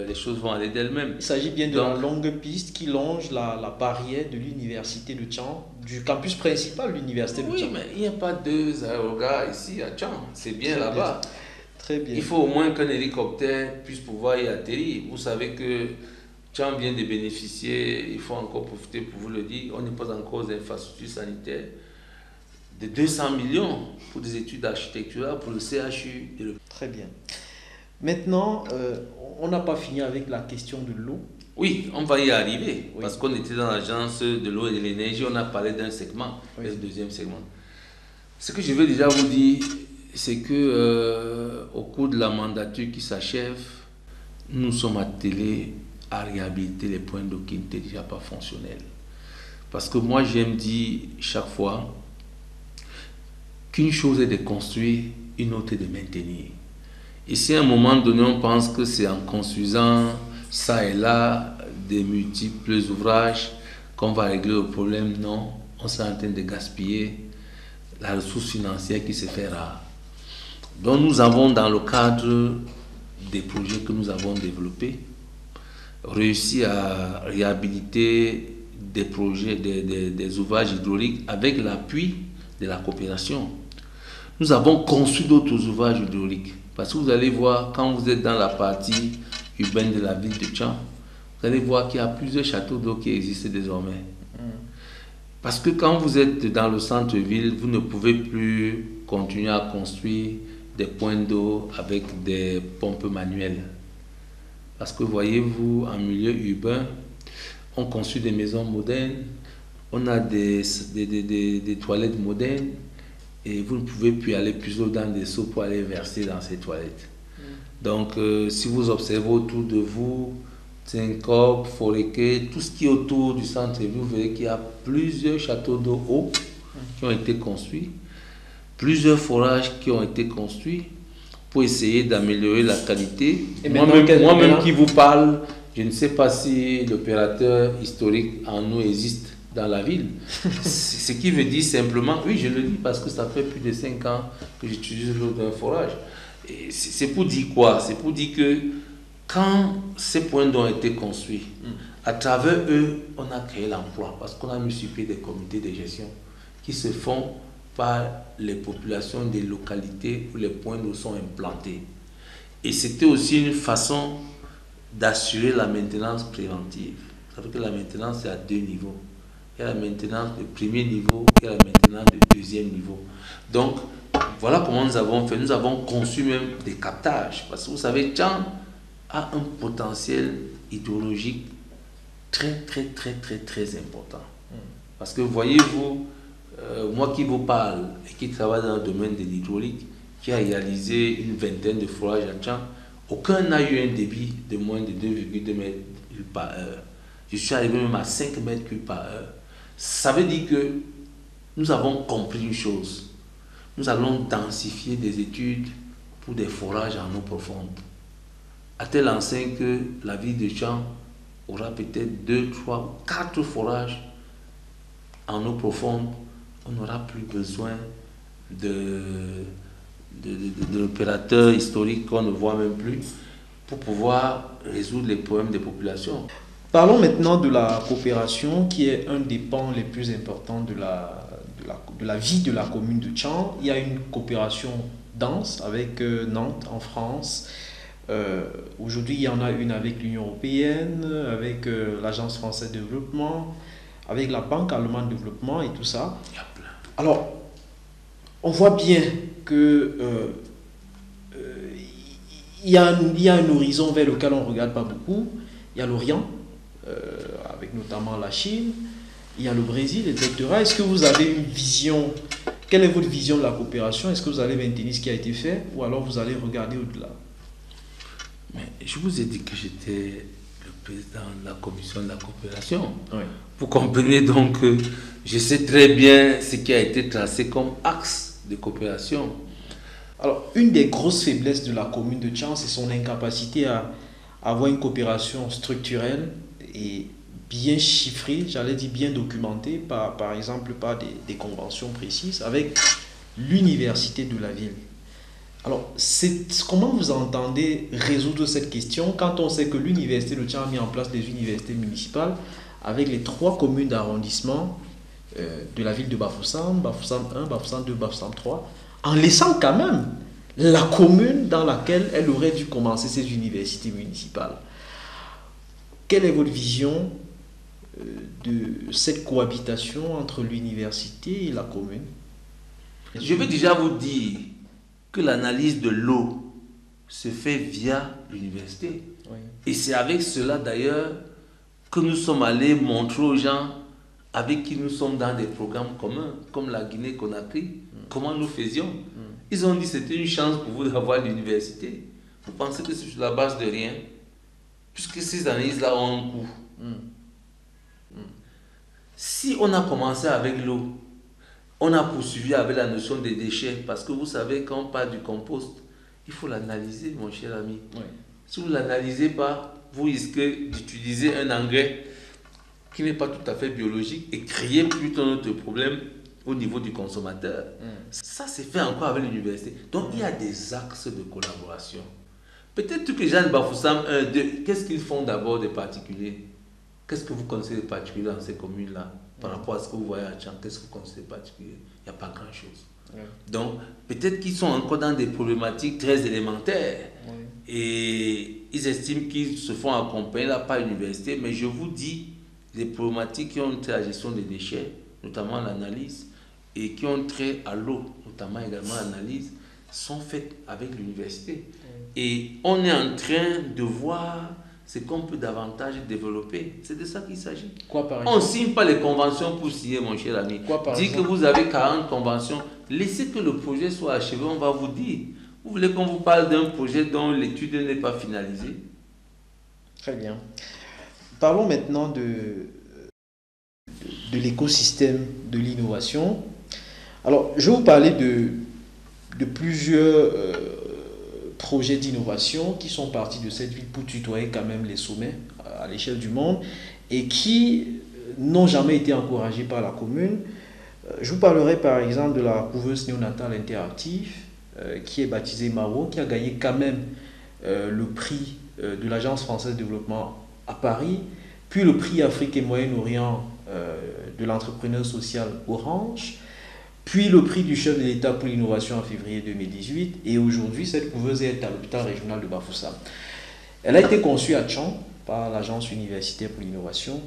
Speaker 2: les choses vont aller d'elles-mêmes.
Speaker 1: Il s'agit bien de la longue piste qui longe la barrière de l'université de Tchang, du campus principal de l'université de Tchang.
Speaker 2: Oui, mais il n'y a pas deux aérogares ici à Tchang. C'est bien là-bas.
Speaker 1: Très bien.
Speaker 2: Il faut au moins qu'un hélicoptère puisse pouvoir y atterrir. Vous savez que Tchang vient de bénéficier, il faut encore profiter pour vous le dire, on n'est pas encore aux infrastructures sanitaires, de 200 millions pour des études d'architecture pour le CHU.
Speaker 1: Très bien. Maintenant, on n'a pas fini avec la question de l'eau.
Speaker 2: Oui, on va y arriver, parce qu'on était dans l'agence de l'eau et de l'énergie, on a parlé d'un segment, le deuxième segment. Ce que je veux déjà vous dire, c'est que au cours de la mandature qui s'achève, nous sommes attelés à réhabiliter les points d'eau qui n'étaient déjà pas fonctionnels. Parce que moi, j'aime dire chaque fois qu'une chose est de construire, une autre est de maintenir. Et si à un moment donné, on pense que c'est en construisant ça et là des multiples ouvrages qu'on va régler le problème, non, on est en train de gaspiller la ressource financière qui se fait rare. Donc nous avons, dans le cadre des projets que nous avons développés, réussi à réhabiliter des projets, des ouvrages hydrauliques avec l'appui de la coopération. Nous avons construit d'autres ouvrages hydrauliques. Parce que vous allez voir, quand vous êtes dans la partie urbaine de la ville de Tchang, vous allez voir qu'il y a plusieurs châteaux d'eau qui existent désormais. Parce que quand vous êtes dans le centre-ville, vous ne pouvez plus continuer à construire des points d'eau avec des pompes manuelles. Parce que voyez-vous, en milieu urbain, on construit des maisons modernes, on a des toilettes modernes, et vous ne pouvez plus aller plus haut dans des seaux pour aller verser dans ces toilettes. Donc, si vous observez autour de vous, Tinkob, Foréké, tout ce qui est autour du centre-ville, vous verrez qu'il y a plusieurs châteaux d'eau hauts qui ont été construits, plusieurs forages qui ont été construits pour essayer d'améliorer la qualité. Moi-même qui vous parle, je ne sais pas si l'opérateur historique en eau existe dans la ville. Ce qui veut dire simplement, oui, je le dis parce que ça fait plus de 5 ans que j'utilise l'eau d'un forage. C'est pour dire quoi? C'est pour dire que quand ces points d'eau ont été construits, à travers eux, on a créé l'emploi parce qu'on a mis sur pied des comités de gestion qui se font par les populations des localités où les points d'eau sont implantés. Et c'était aussi une façon d'assurer la maintenance préventive. Vous savez que la maintenance, c'est à 2 niveaux. Il y a la maintenance de premier niveau et la maintenance de deuxième niveau. Donc, voilà comment nous avons fait. Nous avons conçu même des captages. Parce que vous savez, Tchang a un potentiel hydrologique très important. Parce que voyez-vous, moi qui vous parle et qui travaille dans le domaine de l'hydraulique, qui a réalisé une vingtaine de forages à Tchang. Aucun n'a eu un débit de moins de 2,2 mètres cubes par heure. Je suis arrivé même à 5 mètres cubes par heure. Ça veut dire que nous avons compris une chose. Nous allons densifier des études pour des forages en eau profonde. À tel enseigne que la ville de Tchang aura peut-être 2, 3 ou 4 forages en eau profonde. On n'aura plus besoin de l'opérateur historique qu'on ne voit même plus pour pouvoir résoudre les problèmes des populations.
Speaker 1: Parlons maintenant de la coopération qui est un des pans les plus importants de la vie de la commune de Tchang. Il y a une coopération dense avec Nantes en France. Aujourd'hui, il y en a une avec l'Union européenne, avec l'Agence française de développement, avec la Banque allemande de développement et tout ça.
Speaker 2: Il y a plein.
Speaker 1: Alors, on voit bien que il y a un horizon vers lequel on ne regarde pas beaucoup. Il y a l'Orient, avec notamment la Chine, il y a le Brésil, etc. Est-ce que vous avez une vision? Quelle est votre vision de la coopération? Est-ce que vous allez maintenir ce qui a été fait ou alors vous allez regarder au-delà?
Speaker 2: Mais je vous ai dit que j'étais le président de la commission de la coopération.
Speaker 1: Oui.
Speaker 2: Vous comprenez donc que je sais très bien ce qui a été tracé comme axe de coopération.
Speaker 1: Alors, une des grosses faiblesses de la commune de Tchang, c'est son incapacité à avoir une coopération structurelle et bien chiffrée, j'allais dire bien documentée, par exemple par des conventions précises avec l'université de la ville. Alors, comment vous entendez résoudre cette question quand on sait que l'université de Tchang a mis en place des universités municipales avec les 3 communes d'arrondissement de la ville de Bafoussam, Bafoussam 1, Bafoussam 2, Bafoussam 3, en laissant quand même la commune dans laquelle elle aurait dû commencer ses universités municipales. Quelle est votre vision de cette cohabitation entre l'université et la commune?
Speaker 2: Je veux déjà vous dire que l'analyse de l'eau se fait via l'université.
Speaker 1: Oui.
Speaker 2: Et c'est avec cela d'ailleurs que nous sommes allés montrer aux gens avec qui nous sommes dans des programmes communs, comme la Guinée-Conakry, comment nous faisions. Ils ont dit que c'était une chance pour vous d'avoir l'université. Vous pensez que c'est sur la base de rien? Puisque ces analyses-là ont un coût. Si on a commencé avec l'eau, on a poursuivi avec la notion des déchets, parce que vous savez, quand on parle du compost, il faut l'analyser, mon cher ami.
Speaker 1: Oui.
Speaker 2: Si vous ne l'analysez pas, vous risquez d'utiliser un engrais qui n'est pas tout à fait biologique et créer plutôt notre problème au niveau du consommateur. Ça, c'est fait encore avec l'université. Donc, il y a des axes de collaboration. Peut-être que Jeanne Bafoussam 1, 2, qu'est-ce qu'ils font d'abord des particuliers? Qu'est-ce que vous connaissez des particuliers dans ces communes-là? Par rapport à ce que vous voyez à Tchang, qu'est-ce que vous connaissez des particuliers? Il n'y a pas grand-chose. Donc, peut-être qu'ils sont encore dans des problématiques très élémentaires. Et ils estiment qu'ils se font accompagner là par l'université. Mais je vous dis, les problématiques qui ont trait à la gestion des déchets, notamment l'analyse, et qui ont trait à l'eau, notamment également l'analyse, sont faites avec l'université. Et on est en train de voir ce qu'on peut davantage développer. C'est de ça qu'il s'agit.
Speaker 1: Quoi par
Speaker 2: On ne
Speaker 1: exemple?
Speaker 2: signe pas les conventions pour signer, mon cher ami.
Speaker 1: Quoi par
Speaker 2: Dites que
Speaker 1: exemple?
Speaker 2: vous avez 40 conventions. Laissez que le projet soit achevé, on va vous dire. Vous voulez qu'on vous parle d'un projet dont l'étude n'est pas finalisée?
Speaker 1: Très bien. Parlons maintenant de l'écosystème de l'innovation. Alors, je vais vous parler de plusieurs projets d'innovation qui sont partis de cette ville pour tutoyer quand même les sommets à l'échelle du monde et qui n'ont jamais été encouragés par la commune. Je vous parlerai par exemple de la couveuse néonatale interactive qui est baptisée Maro, qui a gagné quand même le prix de l'Agence française de développement à Paris, puis le prix Afrique et Moyen-Orient de l'entrepreneur social Orange, puis le prix du chef de l'État pour l'innovation en février 2018, et aujourd'hui cette couveuse est à l'hôpital régional de Bafoussam. Elle a été conçue à Tchang par l'Agence universitaire pour l'innovation.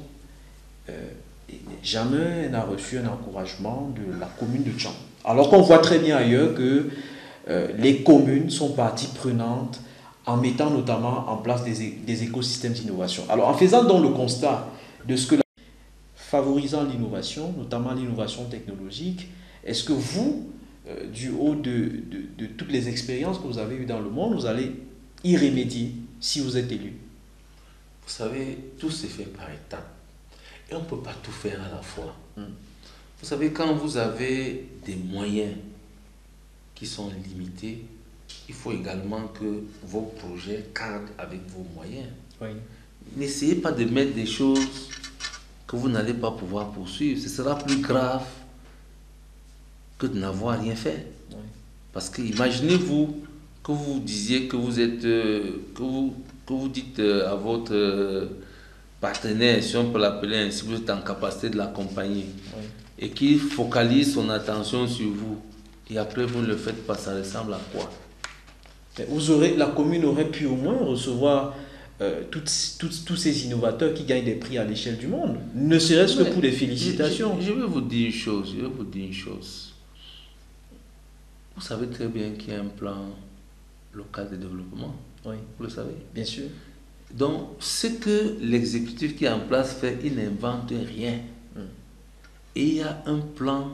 Speaker 1: Jamais elle n'a reçu un encouragement de la commune de Tchang. Alors qu'on voit très bien ailleurs que les communes sont partie prenante en mettant notamment en place des écosystèmes d'innovation. Alors en faisant donc le constat de ce que favorisant l'innovation, notamment l'innovation technologique, est-ce que vous, du haut de toutes les expériences que vous avez eues dans le monde, vous allez y remédier si vous êtes élu?
Speaker 2: Vous savez, tout se fait par étapes. Et on ne peut pas tout faire à la fois. Vous savez, quand vous avez des moyens qui sont limités, il faut également que vos projets cadrent avec vos moyens.
Speaker 1: Oui.
Speaker 2: N'essayez pas de mettre des choses que vous n'allez pas pouvoir poursuivre. Ce sera plus grave que de n'avoir rien fait.
Speaker 1: Oui.
Speaker 2: Parce que imaginez-vous que vous disiez que vous êtes, que vous dites à votre partenaire, si on peut l'appeler ainsi, vous êtes en capacité de l'accompagner,
Speaker 1: Oui.
Speaker 2: et qu'il focalise son attention sur vous, et après vous ne le faites pas, ça ressemble à quoi?
Speaker 1: La commune aurait pu au moins recevoir tous ces innovateurs qui gagnent des prix à l'échelle du monde, ne serait-ce que pour des félicitations.
Speaker 2: Je vais vous dire une chose, Vous savez très bien qu'il y a un plan local de développement.
Speaker 1: Oui,
Speaker 2: vous le savez.
Speaker 1: Bien sûr.
Speaker 2: Donc, ce que l'exécutif qui est en place fait, il n'invente rien. Et il y a un plan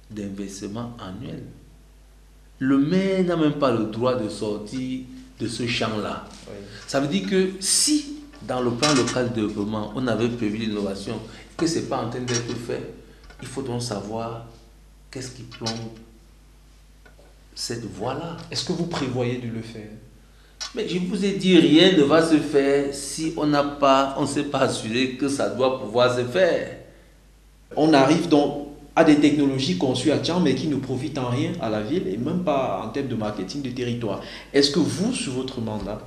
Speaker 2: d'investissement annuel. Le maire n'a même pas le droit de sortir de ce champ-là.
Speaker 1: Oui.
Speaker 2: Ça veut dire que si, dans le plan local de développement, on avait prévu l'innovation, que ce n'est pas en train d'être fait, il faut donc savoir qu'est-ce qui plombe cette voie-là.
Speaker 1: Est-ce que vous prévoyez de le faire?
Speaker 2: Mais je vous ai dit, rien ne va se faire si on ne s'est pas assuré que ça doit pouvoir se faire.
Speaker 1: On arrive donc à des technologies conçues à Tchang, mais qui ne profitent en rien à la ville et même pas en termes de marketing de territoire. Est-ce que vous, sur votre mandat,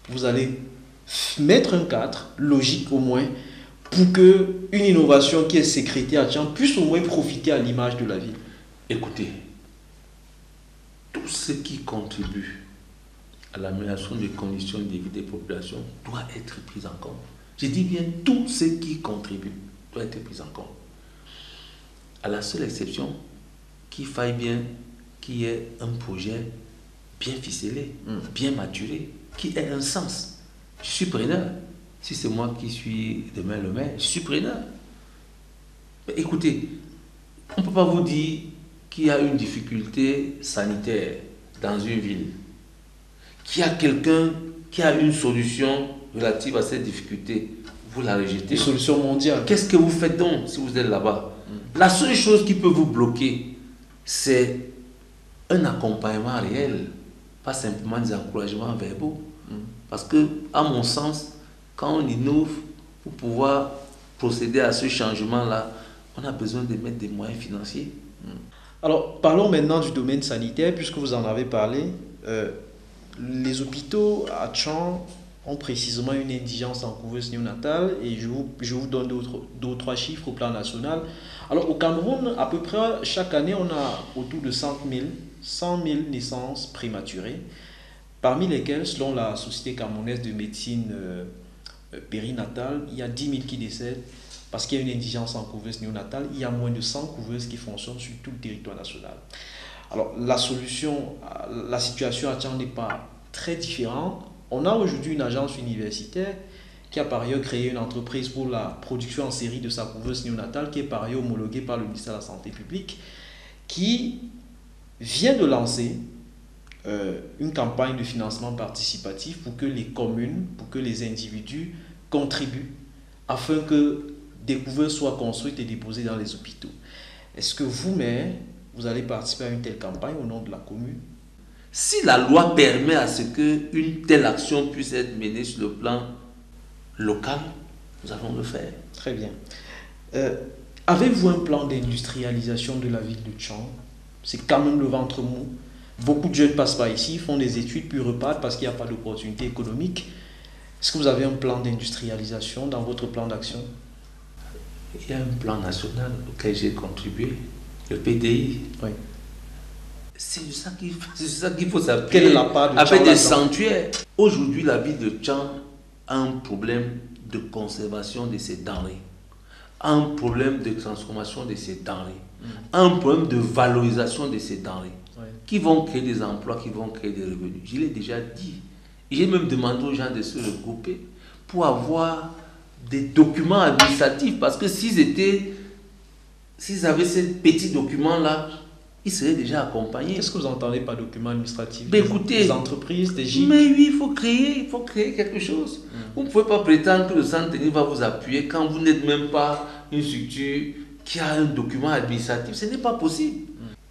Speaker 1: vous allez mettre un cadre logique au moins pour qu'une innovation qui est sécrétée à Tchang puisse au moins profiter à l'image de la ville?
Speaker 2: Écoutez, tout ce qui contribue à l'amélioration des conditions de vie des populations doit être pris en compte. Je dis bien tout ce qui contribue doit être pris en compte. À la seule exception qu'il faille bien qu'il y ait un projet bien ficelé, bien maturé, qui ait un sens. Je suis preneur. Si c'est moi qui suis demain le maire, je suis preneur. Mais écoutez, on ne peut pas vous dire qu'il y a une difficulté sanitaire dans une ville, qu'il y a quelqu'un qui a une solution relative à cette difficulté, vous la rejetez.
Speaker 1: Une solution mondiale.
Speaker 2: Qu'est-ce que vous faites donc si vous êtes là-bas? La seule chose qui peut vous bloquer, c'est un accompagnement réel, pas simplement des encouragements verbaux. Parce que, à mon sens, quand on innove, pour pouvoir procéder à ce changement-là, on a besoin de mettre des moyens financiers.
Speaker 1: Alors, parlons maintenant du domaine sanitaire, puisque vous en avez parlé. Les hôpitaux à Tchang ont précisément une indigence en couveuse néonatale et je vous donne deux ou trois chiffres au plan national. Alors, au Cameroun, à peu près chaque année, on a autour de 100 000 naissances prématurées, parmi lesquelles, selon la Société camerounaise de médecine périnatale, il y a 10 000 qui décèdent parce qu'il y a une indigence en couveuse néonatale. Il y a moins de 100 couveuses qui fonctionnent sur tout le territoire national. Alors, la situation à Tchang n'est pas très différente. On a aujourd'hui une agence universitaire qui a par ailleurs créé une entreprise pour la production en série de sa couveuse néonatale, qui est par ailleurs homologuée par le ministère de la Santé publique, qui vient de lancer une campagne de financement participatif pour que les communes, pour que les individus contribuent afin que des couveuses soient construites et déposées dans les hôpitaux. Est-ce que vous, maire, vous allez participer à une telle campagne au nom de la commune?
Speaker 2: Si la loi permet à ce qu'une telle action puisse être menée sur le plan local, nous allons le faire.
Speaker 1: Très bien. Avez-vous un plan d'industrialisation de la ville de Tchang? C'est quand même le ventre mou. Beaucoup de jeunes passent par ici, font des études, puis repartent parce qu'il n'y a pas d'opportunité économique. Est-ce que vous avez un plan d'industrialisation dans votre plan d'action?
Speaker 2: Il y a un plan national auquel j'ai contribué, le PDI.
Speaker 1: Oui.
Speaker 2: C'est de ça qu'il faut s'appuyer.
Speaker 1: Quelle est la part de
Speaker 2: avec
Speaker 1: Tchang
Speaker 2: des
Speaker 1: là-dedans?
Speaker 2: sanctuaires. Aujourd'hui, la ville de Tchang a un problème de conservation de ses denrées, a un problème de transformation de ses denrées, a un problème de valorisation de ses denrées, qui vont créer des emplois, qui vont créer des revenus. Je l'ai déjà dit. J'ai même demandé aux gens de se regrouper pour avoir des documents administratifs, parce que s'ils avaient ces petits documents-là, ils seraient déjà accompagnés.
Speaker 1: Qu'est-ce que vous entendez par document administratif?
Speaker 2: Ben écoutez,
Speaker 1: des entreprises, des GIC?
Speaker 2: Mais oui, il faut créer quelque chose. Vous ne pouvez pas prétendre que le centre technique va vous appuyer quand vous n'êtes même pas une structure qui a un document administratif. Ce n'est pas possible.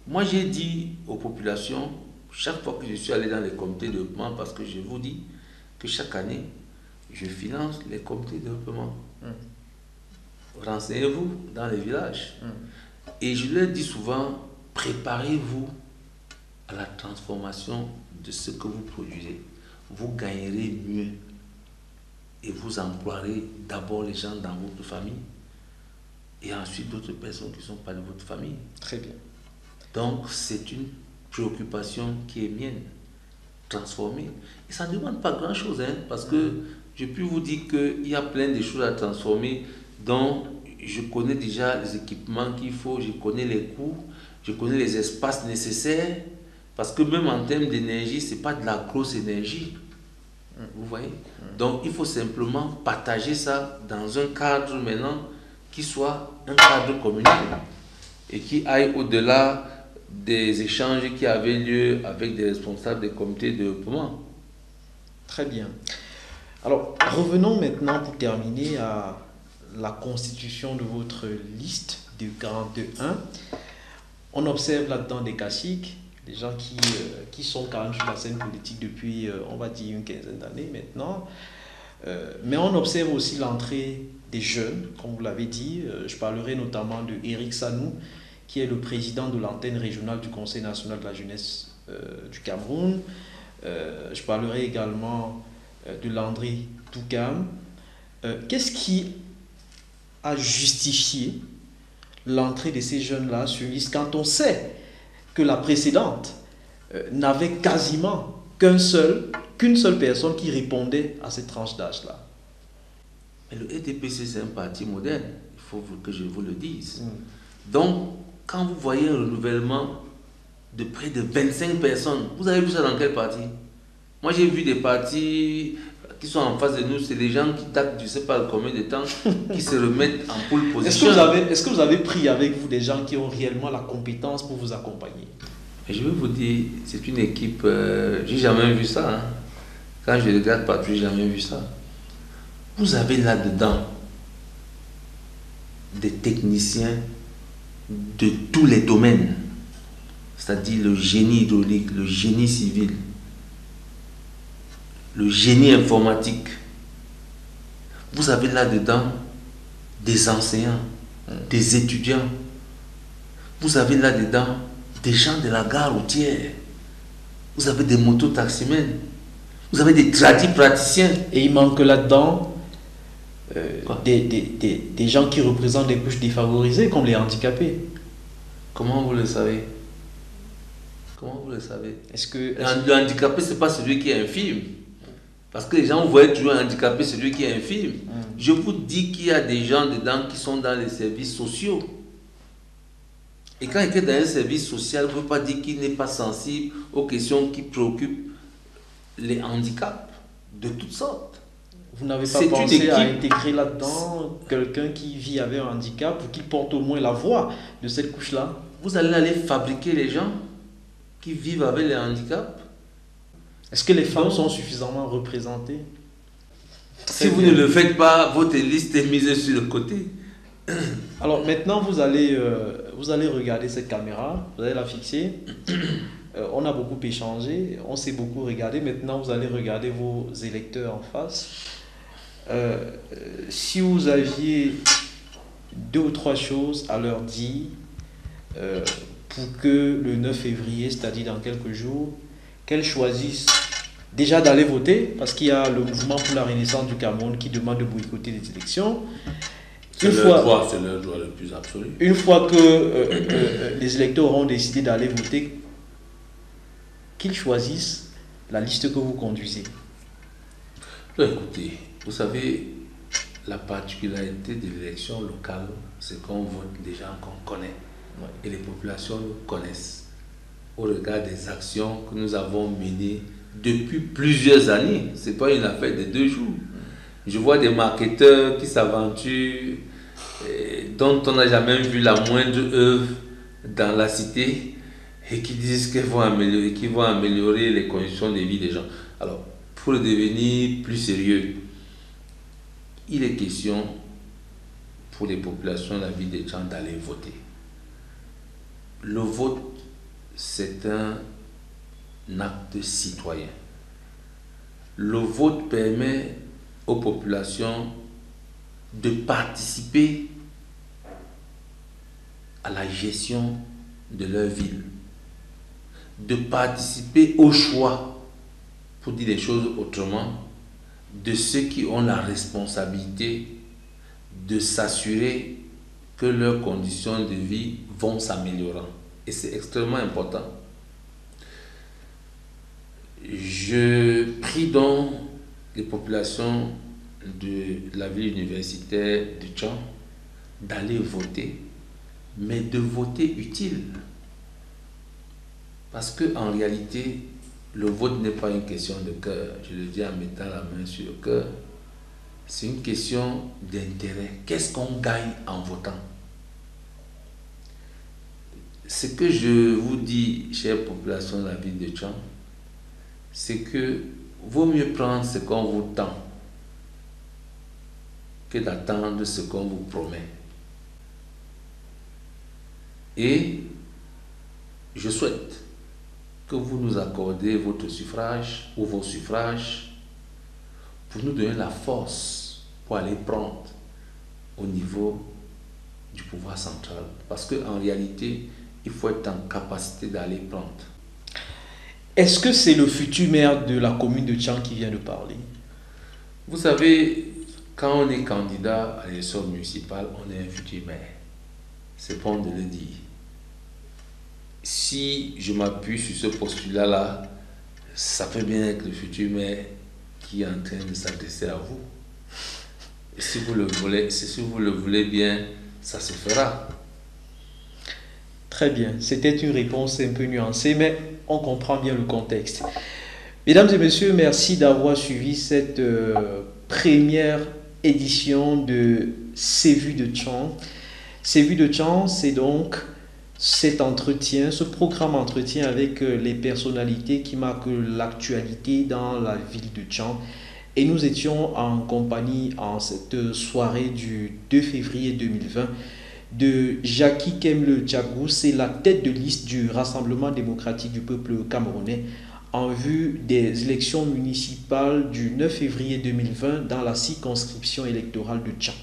Speaker 2: Moi, j'ai dit aux populations, chaque fois que je suis allé dans les comités de développement, parce que je vous dis que chaque année, je finance les comités de développement. Renseignez-vous dans les villages. Et je leur dis souvent, préparez-vous à la transformation de ce que vous produisez. Vous gagnerez mieux et vous emploierez d'abord les gens dans votre famille et ensuite d'autres personnes qui ne sont pas de votre famille.
Speaker 1: Très bien.
Speaker 2: Donc, c'est une préoccupation qui est mienne, transformer. Et ça ne demande pas grand-chose, hein, parce que je peux vous dire qu'il y a plein de choses à transformer dont je connais déjà les équipements qu'il faut, je connais les coûts, je connais les espaces nécessaires, parce que même en termes d'énergie, ce n'est pas de la grosse énergie. Vous voyez? Donc, il faut simplement partager ça dans un cadre maintenant qui soit un cadre communal et qui aille au-delà des échanges qui avaient lieu avec des responsables des comités de développement.
Speaker 1: Très bien. Alors, revenons maintenant pour terminer à la constitution de votre liste de 42.1. On observe là-dedans des classiques, des gens qui sont quand même sur la scène politique depuis, on va dire, une quinzaine d'années maintenant. Mais on observe aussi l'entrée des jeunes, comme vous l'avez dit. Je parlerai notamment de Eric Sanou, qui est le président de l'antenne régionale du Conseil national de la jeunesse du Cameroun. Je parlerai également de Landry Toukam. Qu'est-ce qui a justifié l'entrée de ces jeunes-là sur une liste quand on sait que la précédente n'avait quasiment qu'une seule personne qui répondait à cette tranche d'âge-là?
Speaker 2: Le EDPC, c'est un parti moderne, il faut que je vous le dise. Donc, quand vous voyez un renouvellement de près de 25 personnes, vous avez vu ça dans quel parti? Moi, j'ai vu des partis qui sont en face de nous, c'est des gens qui datent, je ne sais pas combien de temps, qui se remettent en pole position.
Speaker 1: Est-ce que vous avez pris avec vous des gens qui ont réellement la compétence pour vous accompagner?
Speaker 2: Et je vais vous dire, c'est une équipe, j'ai jamais vu ça. Hein. Quand je regarde partout, j'ai jamais vu ça. Vous avez là-dedans des techniciens de tous les domaines, c'est-à-dire le génie hydraulique, le génie civil, le génie informatique. Vous avez là-dedans des enseignants, des étudiants. Vous avez là-dedans des gens de la gare routière. Vous avez des mototaximens. Vous avez des praticiens.
Speaker 1: Et il manque là-dedans des gens qui représentent les couches défavorisées, comme les handicapés.
Speaker 2: Comment vous le savez? Comment vous le savez?
Speaker 1: Le
Speaker 2: handicapé, ce n'est pas celui qui est infirme. Parce que les gens voient toujours un handicapé, celui qui est infirme. Je vous dis qu'il y a des gens dedans qui sont dans les services sociaux. Et quand il est dans un service social, il ne veut pas dire qu'il n'est pas sensible aux questions qui préoccupent les handicaps de toutes sortes.
Speaker 1: Vous n'avez pas pensé à intégrer là-dedans quelqu'un qui vit avec un handicap ou qui porte au moins la voix de cette couche-là?
Speaker 2: Vous allez aller fabriquer les gens qui vivent avec les handicaps?
Speaker 1: Est-ce que les femmes sont suffisamment représentées?
Speaker 2: Si vous ne le faites pas, votre liste est mise sur le côté.
Speaker 1: Alors maintenant, vous allez regarder cette caméra, vous allez la fixer. On a beaucoup échangé, on s'est beaucoup regardé. Maintenant, vous allez regarder vos électeurs en face. Si vous aviez 2 ou 3 choses à leur dire pour que le 9 février, c'est-à-dire dans quelques jours, qu'elles choisissent déjà d'aller voter, parce qu'il y a le mouvement pour la renaissance du Cameroun qui demande de boycotter les élections.
Speaker 2: C'est leur droit le plus absolu.
Speaker 1: Une fois que les électeurs auront décidé d'aller voter, qu'ils choisissent la liste que vous conduisez.
Speaker 2: Écoutez, vous savez, la particularité de l'élection locale, c'est qu'on vote des gens qu'on connaît. Et les populations nous connaissent au regard des actions que nous avons menées depuis plusieurs années. Ce n'est pas une affaire de 2 jours. Je vois des marketeurs qui s'aventurent, dont on n'a jamais vu la moindre œuvre dans la cité. et qui disent qu'ils vont améliorer les conditions de vie des gens. Alors, pour devenir plus sérieux, il est question pour les populations de la ville de Tchang d'aller voter. Le vote, c'est un acte citoyen. Le vote permet aux populations de participer à la gestion de leur ville, de participer au choix, pour dire les choses autrement, de ceux qui ont la responsabilité de s'assurer que leurs conditions de vie vont s'améliorer. Et c'est extrêmement important. Je prie donc les populations de la ville universitaire de Tchang d'aller voter, mais de voter utile. Parce qu'en réalité, le vote n'est pas une question de cœur. Je le dis en mettant la main sur le cœur. C'est une question d'intérêt. Qu'est-ce qu'on gagne en votant? Ce que je vous dis, chère population de la ville de Tchang, c'est que vaut mieux prendre ce qu'on vous tend que d'attendre ce qu'on vous promet. Et je souhaite que vous nous accordez votre suffrage ou vos suffrages pour nous donner la force pour aller prendre au niveau du pouvoir central. Parce qu'en réalité, il faut être en capacité d'aller prendre.
Speaker 1: Est-ce que c'est le futur maire de la commune de Tchang qui vient de parler?
Speaker 2: Vous savez, quand on est candidat à l'élection municipale, on est un futur maire. C'est bon de le dire. Si je m'appuie sur ce postulat-là, ça peut bien être le futur maire qui est en train de s'adresser à vous. Et si vous le voulez bien, ça se fera.
Speaker 1: Très bien, c'était une réponse un peu nuancée, mais on comprend bien le contexte. Mesdames et messieurs, merci d'avoir suivi cette première édition de C'est vu de Tchang. C'est vu de Tchang, c'est donc cet entretien, ce programme entretien avec les personnalités qui marquent l'actualité dans la ville de Tchang. Et nous étions en compagnie en cette soirée du 2 février 2020 de Jacky Kemle Djagou, c'est la tête de liste du Rassemblement démocratique du peuple camerounais en vue des élections municipales du 9 février 2020 dans la circonscription électorale de Tchang.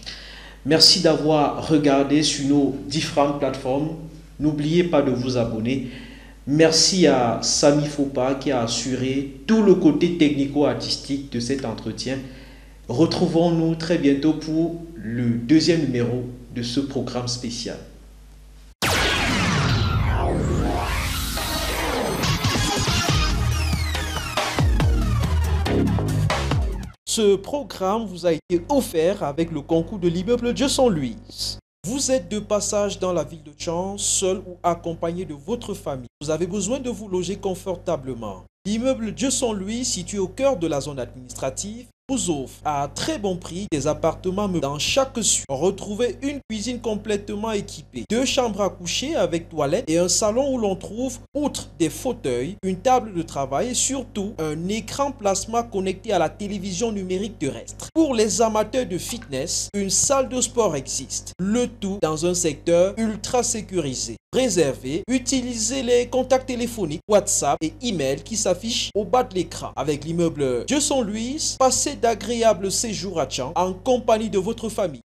Speaker 1: Merci d'avoir regardé sur nos différentes plateformes. N'oubliez pas de vous abonner. Merci à Sami Fopa qui a assuré tout le côté technico-artistique de cet entretien. Retrouvons-nous très bientôt pour le deuxième numéro de ce programme spécial. Ce programme vous a été offert avec le concours de l'immeuble Dieu sans Louise. Vous êtes de passage dans la ville de Tchang, seul ou accompagné de votre famille. Vous avez besoin de vous loger confortablement. L'immeuble Dieu sans Louise, situé au cœur de la zone administrative, vous offre à très bon prix des appartements dans chaque suite. Retrouvez une cuisine complètement équipée, 2 chambres à coucher avec toilette et un salon où l'on trouve, outre des fauteuils, une table de travail et surtout un écran plasma connecté à la télévision numérique terrestre. Pour les amateurs de fitness, une salle de sport existe. Le tout dans un secteur ultra sécurisé. Réservez, utilisez les contacts téléphoniques, WhatsApp et email qui s'affichent au bas de l'écran. Avec l'immeuble Dieu sans Louise, passez d'agréables séjours à Tchang en compagnie de votre famille.